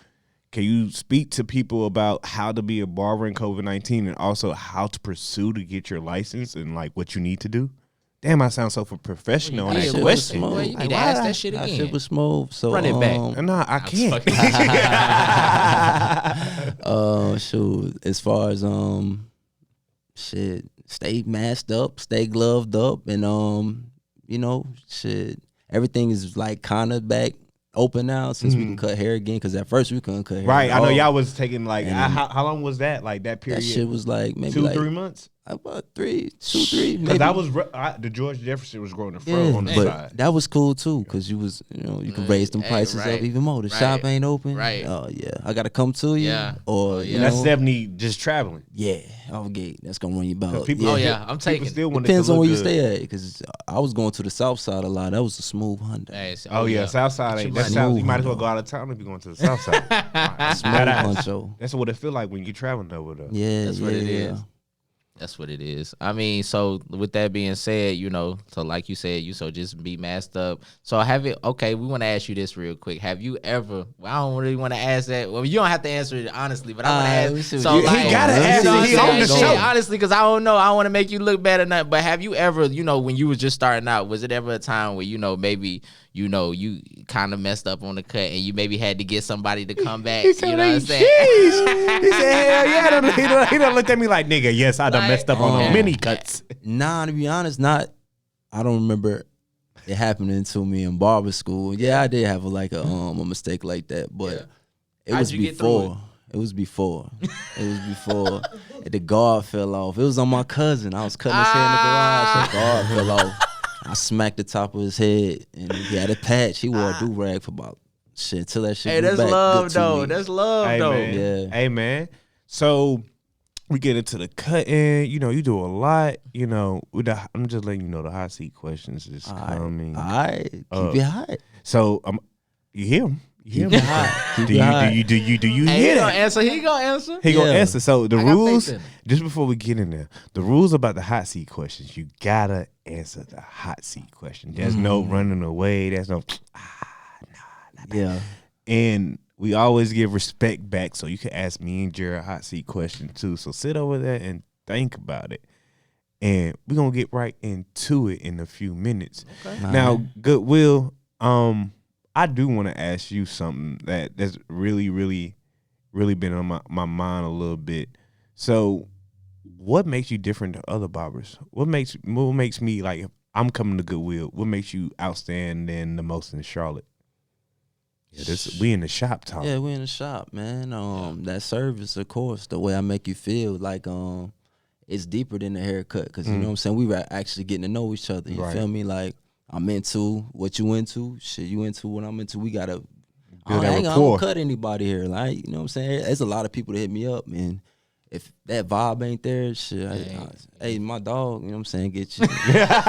Can you speak to people about how to be a barber in COVID-19 and also how to pursue to get your license and like what you need to do? Damn, I sound so professional on Yeah, that shit was question. smooth. Well, you Like, need to why ask I- that shit That again. shit was smooth. So Run it back. No, I can't. Shoot. As far as shit, stay masked up, stay gloved up, and you know, shit. Everything is like kind of back open now since we can cut hair again. Because at first we couldn't cut hair. Right, at I know all. y'all was taking like And- how long was that? Like that period? That shit was like maybe 2-3 months. about 3, 2, 3. Because Maybe. that was the George Jefferson was growing the fro on the but side. that was cool too, cause you was, you know, you can raise them Hey, prices right, up even more. The right, shop ain't open. right. Oh yeah, I gotta come to you. Yeah. Or you That's know, 70 just traveling. yeah, off gate. That's gonna run you about. People, Oh, yeah. yeah, I'm taking People still want Depends it to on look where you good. stay at, cause I was going to the south side a lot. That was a smooth Honda. Hey, so- Oh yeah, South Side ain't. That's money. south. You might as well go out of town if you're going to the South Side. Smooth honcho. That's what it feel like when you're traveling over there. Yeah, That's yeah. what it is. That's what it is. I mean, so with that being said, you know, so like you said, you so just be masked up. So okay, we want to ask you this real quick. Have you ever, well, I don't really want to ask that. Well, you don't have to answer it honestly, but I want to Let me ask. see what So you- like, He gotta Let me ask see it. what He you on the got show. going. honestly, because I don't know. I want to make you look better than that. But have you ever, you know, when you was just starting out, was it ever a time where, you know, maybe, you know, you kind of messed up on the cut and you maybe had to get somebody to come back? He said, You know what I'm saying? "Sheesh." He said, hell yeah. He done looked at me like, nigga, yes, I done Like, messed up on the oh. mini cuts. Nah, to be honest, I don't remember it happening to me in barber school. Yeah, I did have a mistake like that, but Yeah. it How'd was you get through before. It was before. It was before the guard fell off. It was on my cousin. I was cutting his hair in the garage. The guard fell off. I smacked the top of his head, and he had a patch. He wore a do rag for about shit till that shit. Hey, grew that's back love good to though. me. That's love Hey, though. man. Yeah. Hey, man. So we get into the cutting. You know, you do a lot. You know, I'm just letting you know the hot seat questions is coming. All right, keep it hot. So you hear him. You hear Keep it him? hot. Keep Do it you hot. do you Hey, hear he gonna that? answer. He gonna answer. He gonna Yeah. answer. So the I got faith rules, in him. just before we get in there, the rules about the hot seat questions, you gotta answer the hot seat question. There's no running away. There's no Yeah. and we always give respect back. So you can ask me and Jared a hot seat question too. So sit over there and think about it. And we're gonna get right into it in a few minutes. Now, Goodwill, I do want to ask you something that's really, really, really been on my mind a little bit. So, what makes you different to other barbers? What makes me like, if I'm coming to Goodwill, what makes you outstanding the most in Charlotte? Yeah, we in the shop talk. Yeah, we in the shop, man. That service, of course, the way I make you feel, like it's deeper than the haircut, because you know what I'm saying. We were actually getting to know each other. You Right. feel me? Like I'm into what you into. Shit, you into what I'm into. We gotta. Build I that ain't rapport. gonna cut anybody here. Like, you know what I'm saying? There's a lot of people that hit me up, man. If that vibe ain't there, shit, hey, my dog, you know what I'm saying, get you.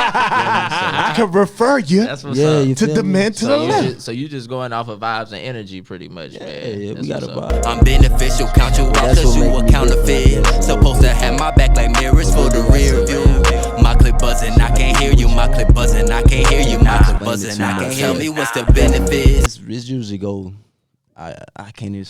I could refer you, That's what's up. you to feel the me? man to the left. So you just going off of vibes and energy, pretty much, man. Yeah, That's we got a what's up. vibe. I'm beneficial, count you out That's cause what you make a me counterfeit. different. Supposed to have my back like mirrors for the rear view. My clip buzzing, I can't hear you. My clip buzzing, I can't hear you. My clip buzzing, I can't tell me what's the benefits. It's usually go. I can't even.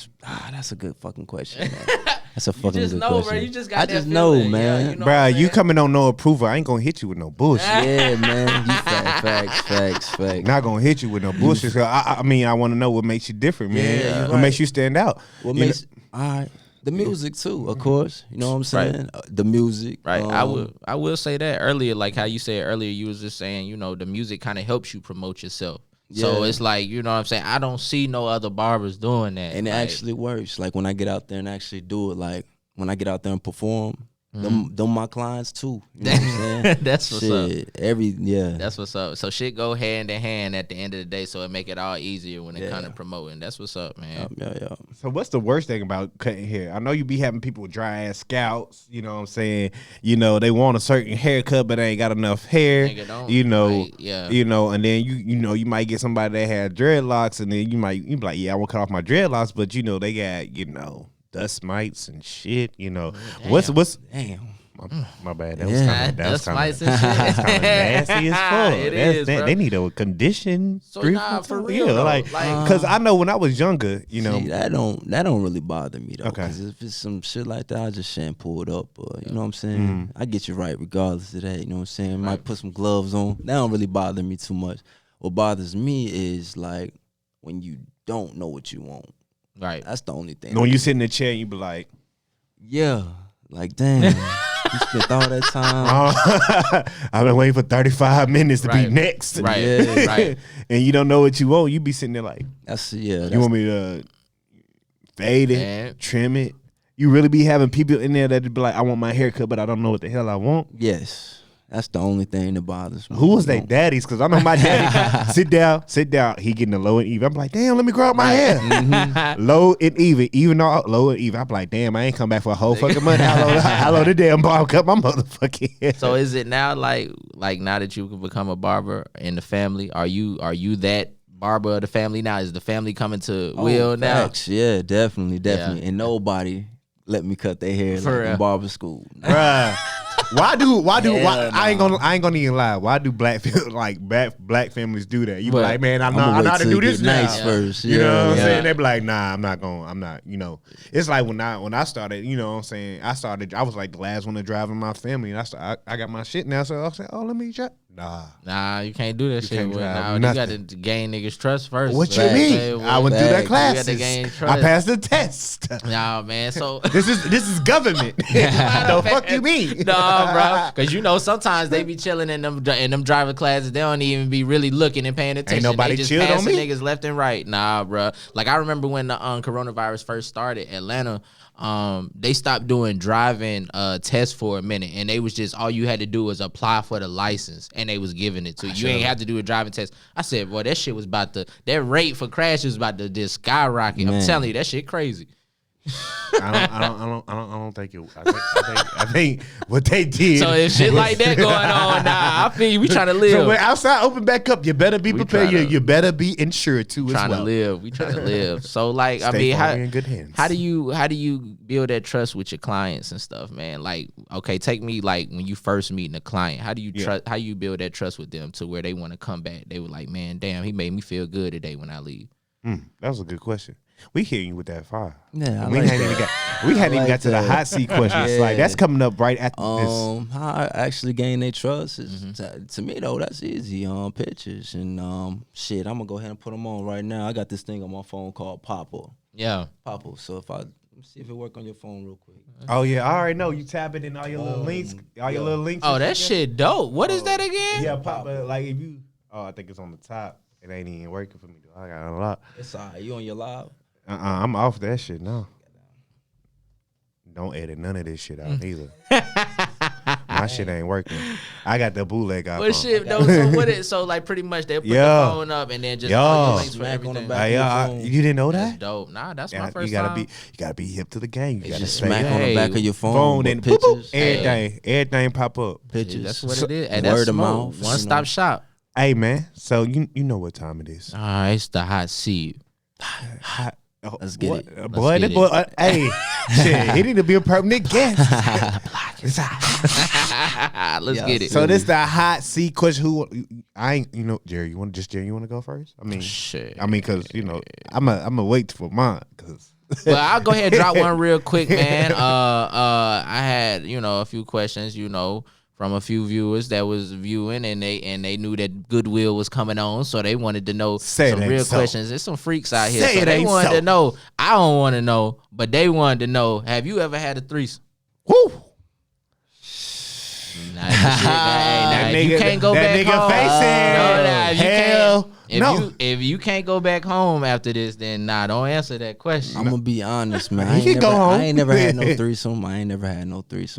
That's a good fucking question, man. That's a fucking just good know, question. bro. You just got I that just know, feeling. man. Yeah, you know what Bruh, I'm you saying? coming on no approval. I ain't gonna hit you with no bullshit. Yeah, man. You facts. Not gonna hit you with no bullshit. So I mean, I want to know what makes you different, man. Yeah, you're What right. makes you stand out? What You makes all right? The music too, of course. You know what I'm saying? The music, Right, I will say that earlier, like how you said earlier, you was just saying, you know, the music kind of helps you promote yourself. So Yeah. it's like, you know what I'm saying? I don't see no other barbers doing that. and it like, actually works. Like when I get out there and actually do it, like when I get out there and perform, them my clients too. You know what I'm saying? That's what's up. Shit, That's That's what's up. So shit go hand in hand at the end of the day, so it make it all easier when it kind of promoting. That's what's up, man. yeah. So what's the worst thing about cutting hair? I know you be having people with dry ass scalps. You know what I'm saying? You know they want a certain haircut, but they ain't got enough hair. Nigga don't, You know, like, yeah. You know, and then you know you might get somebody that had dreadlocks, and then you be like, yeah, I want to cut off my dreadlocks, but you know they got dust mites and shit. You know what's Damn. my bad. That was kind of Dust kind mites of and shit. nasty as fuck. It is, bro. They need a condition. So nah, for real, yeah, though, like because I know when I was younger, you know. See, that don't really bother me though. Okay. Because if it's some shit like that, I just shampoo it up. You know what I'm saying? I get you right regardless of that. You know what I'm saying? Might put some gloves on. That don't really bother me too much. What bothers me is like when you don't know what you want. Right. That's the only thing. When you sit in the chair, and you be like, Yeah. Like, damn. You spent all that time. I've been waiting for 35 minutes to be Right. next. Right. Yeah. Right. And you don't know what you want. You be sitting there like, you want me to fade it, Man. trim it? You really be having people in there that be like, I want my haircut, but I don't know what the hell I want. Yes. That's the only thing that bothers me. Who was they daddies? Because I know my daddy, sit down. He getting the low and even. I'm like, damn, let me grow out my hair. Low and even though low and even. I'm like, damn, I ain't come back for a whole fucking month. I load the damn barb cut my motherfucking hair. So is it now like now that you can become a barber in the family? Are you that barber of the family now? Is the family coming to Will now? Facts. Yeah, definitely. And nobody let me cut their hair For like real. in barber school. Bruh. Why Hell I ain't gonna even lie. Why do black families do that? You be What? like, man, I I'ma know wait how to till do it this get now. nice first. You know what I'm Yeah. saying? They be like, nah, I'm not, you know. It's like when I started, you know what I'm saying? I was like the last one to drive in my family, and I got my shit now, so I said, oh, let me try. Nah, you can't do that shit. can't drive Now you nothing. got to gain niggas' trust first. What you Facts. mean? Hey, I went through that Facts. class. You got to gain I trust. passed the test. Nah, man. So This is government. The fuck you mean? Nah, bro. Because you know sometimes they be chilling in them driver classes. They don't even be really looking and paying attention. nobody they just chilled on passing me? niggas left and right. Nah, bro. Like I remember when the coronavirus first started, Atlanta. They stopped doing driving tests for a minute, and they was just all you had to do was apply for the license, and they was giving it to you. You ain't have to do a driving test. I said, boy, that shit was that rate for crashes was about to just skyrocket. I'm Man. telling you, that shit crazy. I don't think it. I think what they did. So if shit like that going on, nah, I feel you. We trying to live. So when outside open back up, you better be prepared. tryna- You better be insured too as Trying well. to live. We trying to live. So like, I Stay mean, firmly in good hands. how do you build that trust with your clients and stuff, man? Like, okay, take me like when you first meeting a client. How do you trust? How you build that trust with them to where they want to come back? They were like, man, damn, he made me feel good today when I leave. That was a good question. We hitting you with that fire. Yeah, I we like hadn't even that. got to the hot seat questions. Like that's coming up right after How I actually gain their trust is to me though, that's easy. Pictures and shit. I'm gonna go ahead and put them on right now. I got this thing on my phone called Popple. Yeah. Popple. So if let me see if it work on your phone real quick. Oh yeah, I already know. You tap it in all your little links. All your little links. Oh, and that shit dope. What is that again? Yeah, pop. Like if you. Oh, I think it's on the top. It ain't even working for me. Though. I got a lot. It's alright. You on your live? I'm off that shit now. Don't edit none of this shit out either. My shit ain't working. I got the bootleg iPhone. What shit though? So what it? So like pretty much they put the phone up and then just all your links for everything. You didn't know that? That's dope. Nah, that's my first time. You gotta be hip to the game. You gotta just smack on the back of your phone and pictures, everything pop up. Pictures. That's what it is. And that's word of mouth. One stop shop. Hey man, so you know what time it is? It's the hot seat. Let's get it. Boy, hey, shit, he need to be a permanent guest. Let's get it. So this the hot seat question. Who I ain't, Jerry, you want to go first? I mean, shit. I mean, cause I'm a wait for mine, cause. Well, I'll go ahead and drop one real quick, man. I had a few questions, from a few viewers that was viewing, and they knew that Goodwill was coming on, so they wanted to know some real questions. There's some freaks out here, so they wanted to know. I don't want to know, but they wanted to know. Have you ever had a threesome? Woo! If you can't go back home, if you can't go back home after this, then don't answer that question. I'm gonna be honest, man. I ain't never had no threesome.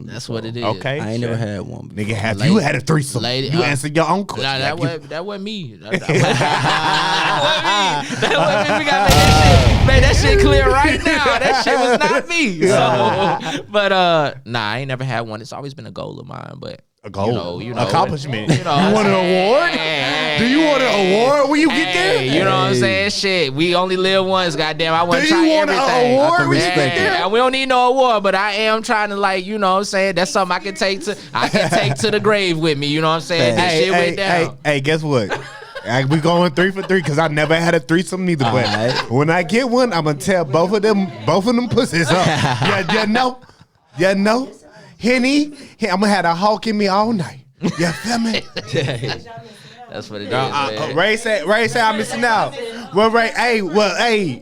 That's what it is. Okay, I ain't never had one before. Nigga, have you had a threesome? You answered your own question. That wasn't me. That wasn't me. We gotta make that shit clear right now. That shit was not me. So, but I ain't never had one. It's always been a goal of mine, but. A goal, accomplishment. You want an award? Do you want an award when you get there? You know what I'm saying? Shit, we only live once. Goddamn, I want to try everything. Do you want an award when you get there? We don't need no award, but I am trying to you know what I'm saying? That's something I can take to the grave with me. You know what I'm saying? This shit went down. Hey, guess what? We going 3 for 3 because I never had a threesome neither. But when I get one, I'm gonna tell both of them pussies up. You know. Henny, I'm gonna have a hawk in me all night. You feel me? That's what it is. Ray said I'm missing out. Well, Ray,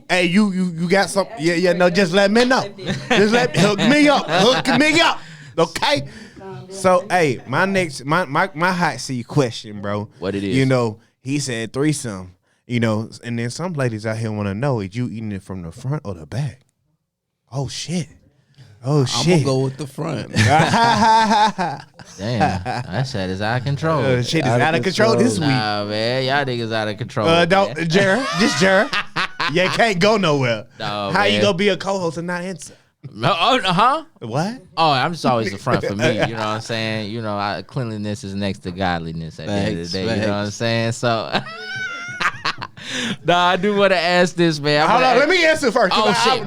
hey, you got something? No, just let me know. Just hook me up, okay? So, hey, my hot seat question, bro. What it is? He said threesome. And then some ladies out here want to know: is you eating it from the front or the back? Oh shit. I'm gonna go with the front. Damn, that shit is out of control. Shit is out of control this week. Nah, man, y'all niggas out of control. Jared. You can't go nowhere. No, how you gonna be a co-host and not answer? Huh? What? Oh, I'm just always the front for me. You know what I'm saying? Cleanliness is next to godliness at the end of the day. You know what I'm saying? So. I do want to ask this, man. Hold on, let me answer first. Oh, shit,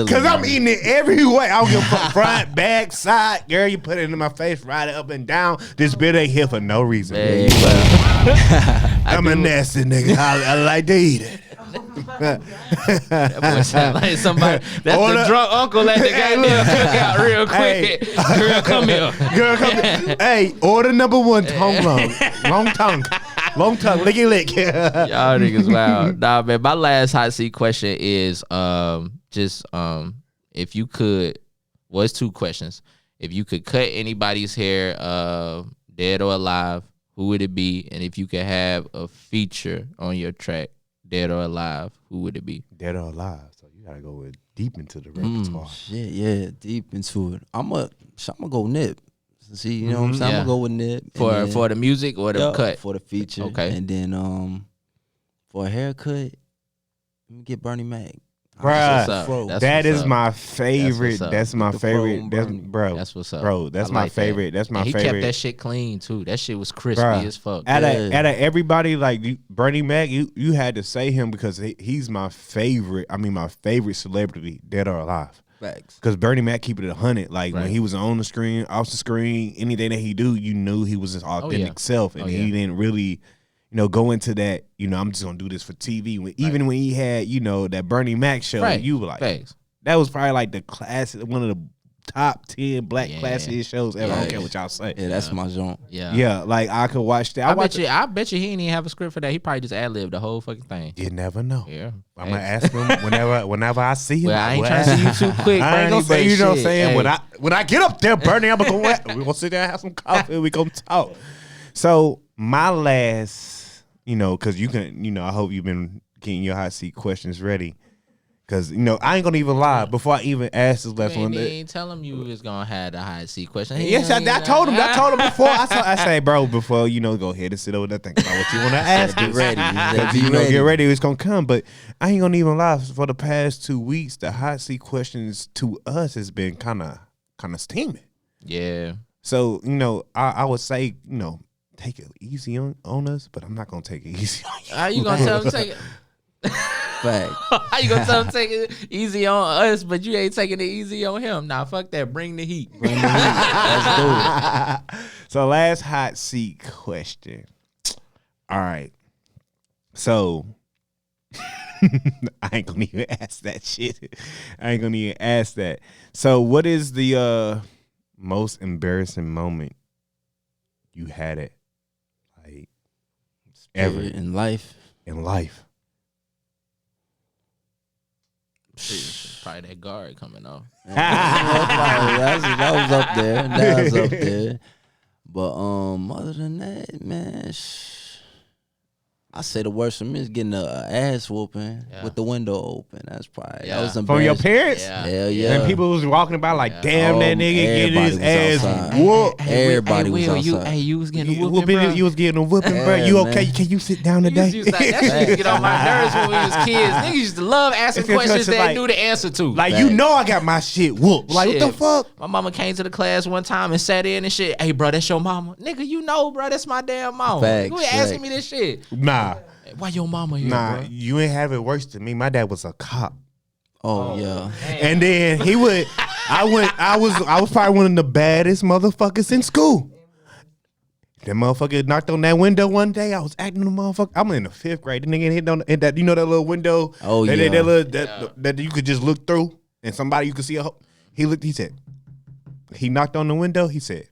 Because I'm eating it every way. I don't give a fuck. Front, back, side. Girl, you put it in my face, ride it up and down. This bit ain't here for no reason. Man, I'm a nasty nigga. I like to eat it. That boy sound like somebody. That's the drunk uncle at the goddamn cookout real quick. Girl, come here. Hey, order number 1, tongue long tongue. Long tongue, licky lick. Y'all niggas wild. Nah, man, my last hot seat question is if you could, well, it's 2 questions. If you could cut anybody's hair, dead or alive, who would it be? And if you could have a feature on your track, dead or alive, who would it be? Dead or alive. So you gotta go deep into the repertoire. Shit, yeah, deep into it. I'm gonna go Nip. See, you know what I'm saying? I'm gonna go with Nip for the music or the cut for the feature. Okay, and then for a haircut, let me get Bernie Mac. Bruh, that is my favorite. That's my favorite. That's what's up, bro. That's my favorite. That's my favorite. He kept that shit clean too. That shit was crispy as fuck. Out of everybody, like Bernie Mac, you had to say him because he's my favorite. I mean, my favorite celebrity, dead or alive. Because Bernie Mac keep it 100. Like when he was on the screen, off the screen, anything that he do, you knew he was his authentic self, and he didn't really, go into that. I'm just gonna do this for TV. Even when he had, that Bernie Mac show, you were like, that was probably like the classic, one of the top 10 black classic shows ever. I don't care what y'all say. Yeah, that's my joint. Yeah, like I could watch that. I bet you he didn't even have a script for that. He probably just ad-libbed the whole fucking thing. You never know. Yeah, I'm gonna ask him whenever I see him. Well, I ain't trying to see you too quick. I ain't gonna say, you know what I'm saying? Hey. When I get up there, Bernie, we're gonna sit there and have some coffee. We gonna talk. So my last, because you can, I hope you've been getting your hot seat questions ready. Cause I ain't gonna even lie. Before I even asked this last one, You ain't tell him you was gonna have the hot seat question. yes, I told him. I told him before. I say, bro, before go ahead and sit over there, think about what you want to ask. Get ready. Get ready. It's gonna come. But I ain't gonna even lie. For the past 2 weeks, the hot seat questions to us has been kind of steaming. Yeah. So I would say take it easy on us, but I'm not gonna take it easy on you. How you gonna tell him to take it? Fact. How you gonna tell him to take it easy on us, but you ain't taking it easy on him? Nah, fuck that. Bring the heat. Let's do it. So last hot seat question. All right. So I ain't gonna even ask that shit. I ain't gonna even ask that. So what is the most embarrassing moment you had it like ever in life? In life. Probably that guard coming off. That was up there. That was up there. But other than that, man, I say the worst for me is getting a ass whooping with the window open. That's probably that was embarrassing. From your parents? Yeah. Hell yeah. And people was walking about like, damn, that nigga getting his ass whooped. Everybody was outside. You was getting a whooping, You was getting a whooping, bro. You okay? Man. Can you sit down today? That shit used to get on my nerves when we was kids. Niggas used to love asking questions they knew the answer to. Like, I got my shit whooped. Like, what the fuck? My mama came to the class one time and sat in and shit. Hey, bro, that's your mama. Nigga, bro, that's my damn mama. Facts, You ain't asking me this shit. Nah. Why your mama here, Nah, bro? you ain't have it worse than me. My dad was a cop. Oh yeah. And then he would I was probably one of the baddest motherfuckers in school. That motherfucker knocked on that window one day. I was acting the motherfucker. I'm in the 5th grade. The nigga hit on that, that little window. Oh, that you could just look through and somebody you could see. He said, he knocked on the window. He said,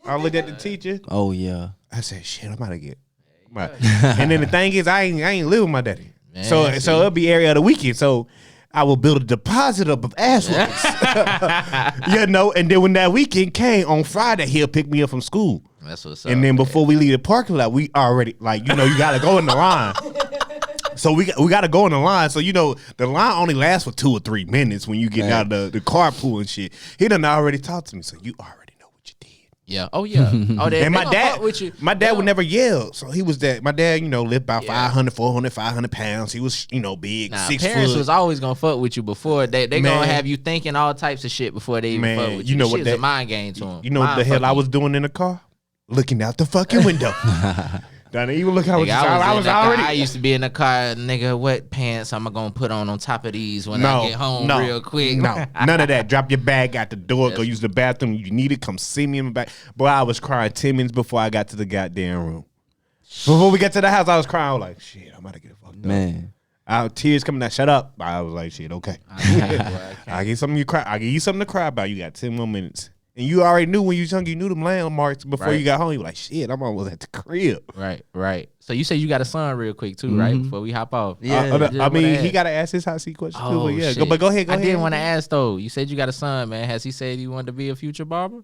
I looked at the teacher. Oh yeah. I said, shit, I'm about to get. Right. And then the thing is, I ain't live with my daddy. Man, so it'll be every other weekend. So I will build a deposit up of ass whoopings. And then when that weekend came on Friday, he'll pick me up from school. That's what's up. And then before we leave the parking lot, we already you gotta go in the line. So we gotta go in the line. So the line only lasts for 2 or 3 minutes when you get out of the carpool and shit. He done already talked to me, so you already know what you did. Yeah. Oh yeah. Oh, and my dad would never yell. So he was that. My dad, lived about 500, 400, 500 pounds. He was, big, 6 parents foot. was always gonna fuck with you before they gonna have you thinking all types of shit before they even fuck with you. You know Shit's what that a mind game to them. You know what the hell I was doing in the car? Looking out the fucking window. Don't even look how I was already. I used to be in the car, nigga. What pants am I gonna put on top of these when I get home real quick? No, none of that. Drop your bag out the door. Go use the bathroom. You need it. Come see me in the back. Boy, I was crying 10 minutes before I got to the goddamn room. Before we got to the house, I was crying. I was like, shit, I'm about to get fucked up. Man. Tears coming out. Shut up. I was like, shit, okay. I get something you cry. I give you something to cry about. You got 10 more minutes. And you already knew when you was young, you knew them landmarks before you got home. You were like, shit, I'm almost at the crib. Right. So you said you got a son real quick too, right? Before we hop off. Yeah. I mean, he got to ask his hot seat question too. But yeah, shit. but go ahead. I did want to ask though. You said you got a son, man. Has he said he wanted to be a future barber?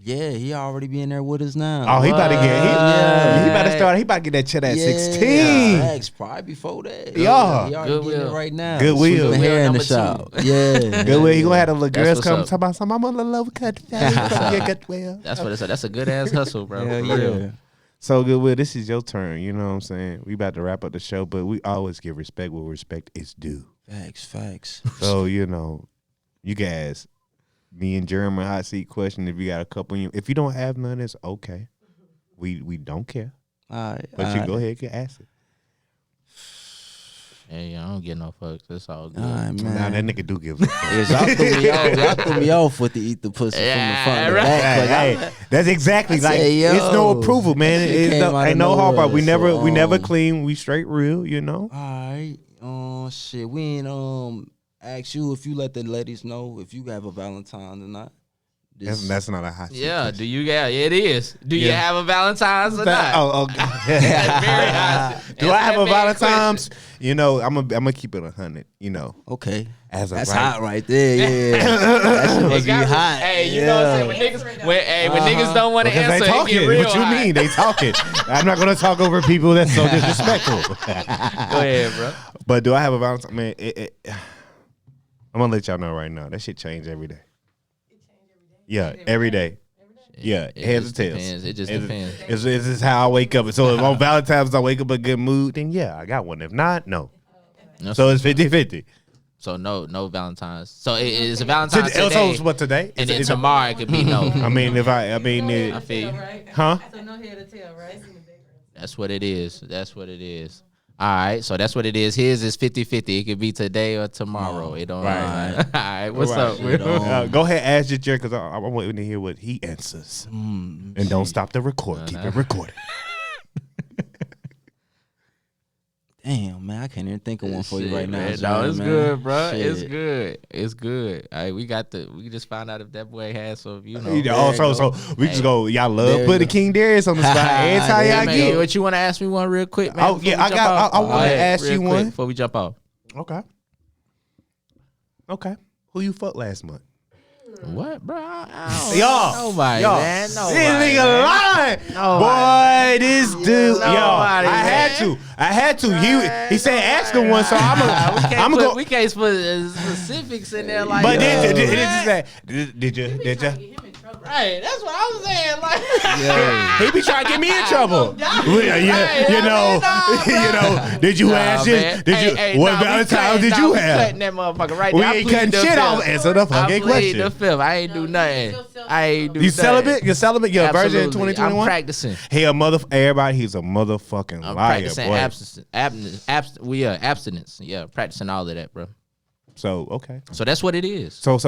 Yeah, he already be in there with us now. Oh, he about to get he about to start. He about to get that shit at 16. Facts, probably before that. Yeah. He already getting it right now. Goodwill. Sweeping hair in the number shop. Yeah. Goodwill. He gonna have the little girls come up. talk about some. I'm on the low cut. Goodwill. That's what it's. That's a good ass hustle, bro. Hell For real. yeah. So Goodwill, this is your turn. You know what I'm saying? We about to wrap up the show, but we always give respect where respect is due. Facts. So you guys. Me and Jeremy hot seat question. If you got a couple, if you don't have none, it's okay. We don't care. All right. But you go ahead and ask it. Hey, I don't get no fucks. That's all good. All right, man. Nah, that nigga do give a fuck. Y'all threw me off with the eat the pussy from the front to the back. Hey, that's exactly I like said, yo, it's no approval, man. it came out Ain't of no hard part. We nowhere, never so, clean. We straight real, All right. Shit. We ain't ask you if you let the ladies know if you have a Valentine or not. That's not a hot seat. Yeah, do you? Yeah, it is. Do you have a Valentine's or not? Oh, That's very hot. do I have a That's bad Valentine's? I'm gonna keep it 100. Okay. As That's right. hot right there. Yeah. That shit must be hot. Hey, you know what I'm saying? When niggas don't want to Because answer, they talking. it get real What you hot. mean? They talking. I'm not gonna talk over people. That's so disrespectful. Go ahead, bro. But do I have a Valentine? Man, I'm gonna let y'all know right now. That shit change every day. Yeah, every day. Yeah, heads or tails. It just depends. It's just how I wake up. So if on Valentine's I wake up in a good mood, then yeah, I got one. If not, no. So it's 50-50. So no Valentine's. So it's a Valentine's today. So what today? And then tomorrow it could be no. I mean, I feel you. Huh? So no head or tail, right? That's what it is. That's what it is. All right, so that's what it is. His is 50-50. It could be today or tomorrow. It don't matter. All right, what's up? Go ahead, ask your Jerry, because I want to hear what he answers. And don't stop the record. Keep it recorded. Damn, man, I can't even think of one for you right now. Man. No, it's good, bro. Shit. It's good. It's good. All right, we just found out if that boy has some, so we just go. Y'all love putting King Darius on the spot. Every time y'all get. What you want to ask me one real quick, man? Oh yeah, I want to ask you one before we jump off. Okay. Who you fucked last month? What, bro? Y'all, man. This nigga lying. Boy, this dude. I had to. He said ask him one, so I'm gonna go. We can't put specifics in there like. But did you? Right, that's what I was saying. Like, he be trying to get me in trouble. Did you ask him? What Valentine's did you have? Cutting that motherfucker right we now. ain't cutting shit off. Answer the fucking question. The fifth. I ain't do nothing. You celibate? You're celibate? You're a virgin in 2021? I'm practicing. He's a motherfucking liar. Practicing abstinence. Yeah, practicing all of that, bro. So okay. So that's what it is. So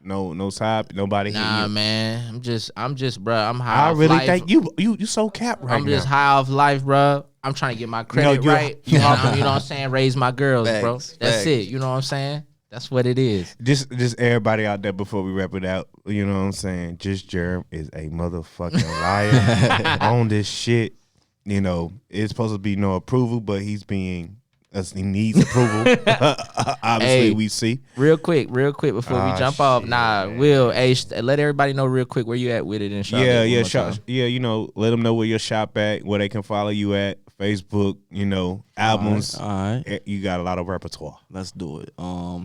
no side, nobody. Nah, man. I'm just, bro. I'm high. I really think you so capped right now. I'm just high off life, bro. I'm trying to get my credit right. You know what I'm saying? Raise my girls, bro. That's it. You know what I'm saying? That's what it is. Just everybody out there before we wrap it out. You know what I'm saying? Just Jerem is a motherfucking liar on this shit. You know, it's supposed to be no approval, but he needs approval. Obviously, we see. Real quick before we jump off. Will, let everybody know real quick where you at with it in shop. Let them know where your shop at, where they can follow you at, Facebook, albums. All right. You got a lot of repertoire. Let's do it.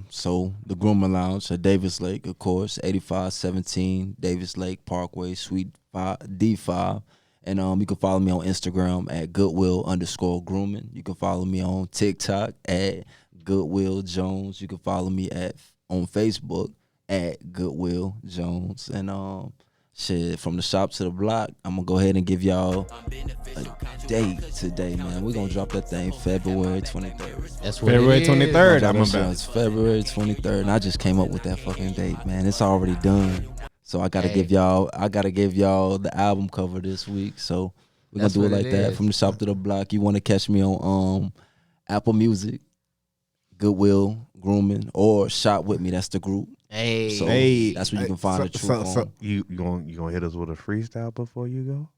So the Grooming Lounge at Davis Lake, of course, 8517 Davis Lake Parkway, Suite D5. And you can follow me on Instagram at Goodwill_Grooming. You can follow me on TikTok at Goodwill Jones. You can follow me on Facebook at Goodwill Jones. And from the shop to the block, I'm gonna go ahead and give y'all a date today, man. We're gonna drop that thing February 23rd. That's what February 23rd. It's February 23rd, and I just came up with that fucking date, man. It's already done. So I gotta give y'all the album cover this week. So we're gonna do it like that. From the shop to the block. You wanna catch me on Apple Music, Goodwill Grooming, or Shop With Me. That's the group. So that's where you can find the truth. You gonna hit us with a freestyle before you go?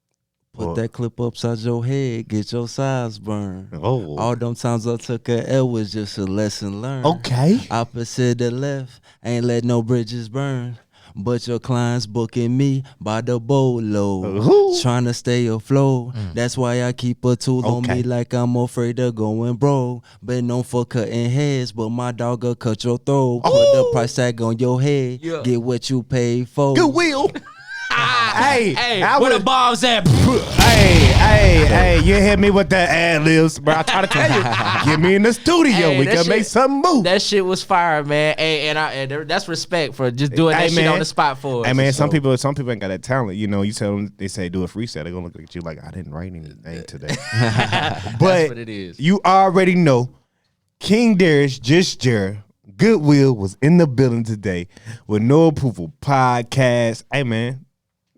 Put that clip upside your head, get your sides burned. Oh. All them times I took a L was just a lesson learned. Okay. Opposite the left, ain't let no bridges burn. But your clients booking me by the boatload, trying to stay afloat. That's why I keep a tool on me like I'm afraid of going broke. Been known for cutting heads, but my dog will cut your throat. Put the price tag on your head, get what you paid for. Goodwill. Hey, where the bombs at? Hey, you hit me with that ad-libs, bro. I try to tell you, get me in the studio. We can make something move. That shit was fire, man. And that's respect for just doing that shit on the spot for us. Hey, man, some people ain't got that talent. You tell them, they say do a freestyle, they're gonna look at you like, I didn't write anything today. But that's what it is. You already know, King Darius, just Jared, Goodwill was in the building today with No Approval Podcast. Hey, man.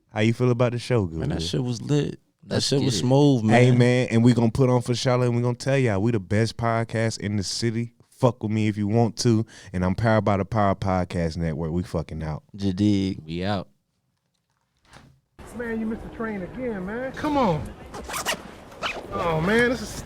How you feel about the show, Goodwill? Man, that shit was lit. That shit was smooth, man. Hey, man, and we gonna put on for Charlotte, and we gonna tell y'all we the best podcast in the city. Fuck with me if you want to, and I'm powered by the Power Podcast Network. We fucking out. Jadig. We out. Man, you missed the train again, man. Come on. Oh, man, this is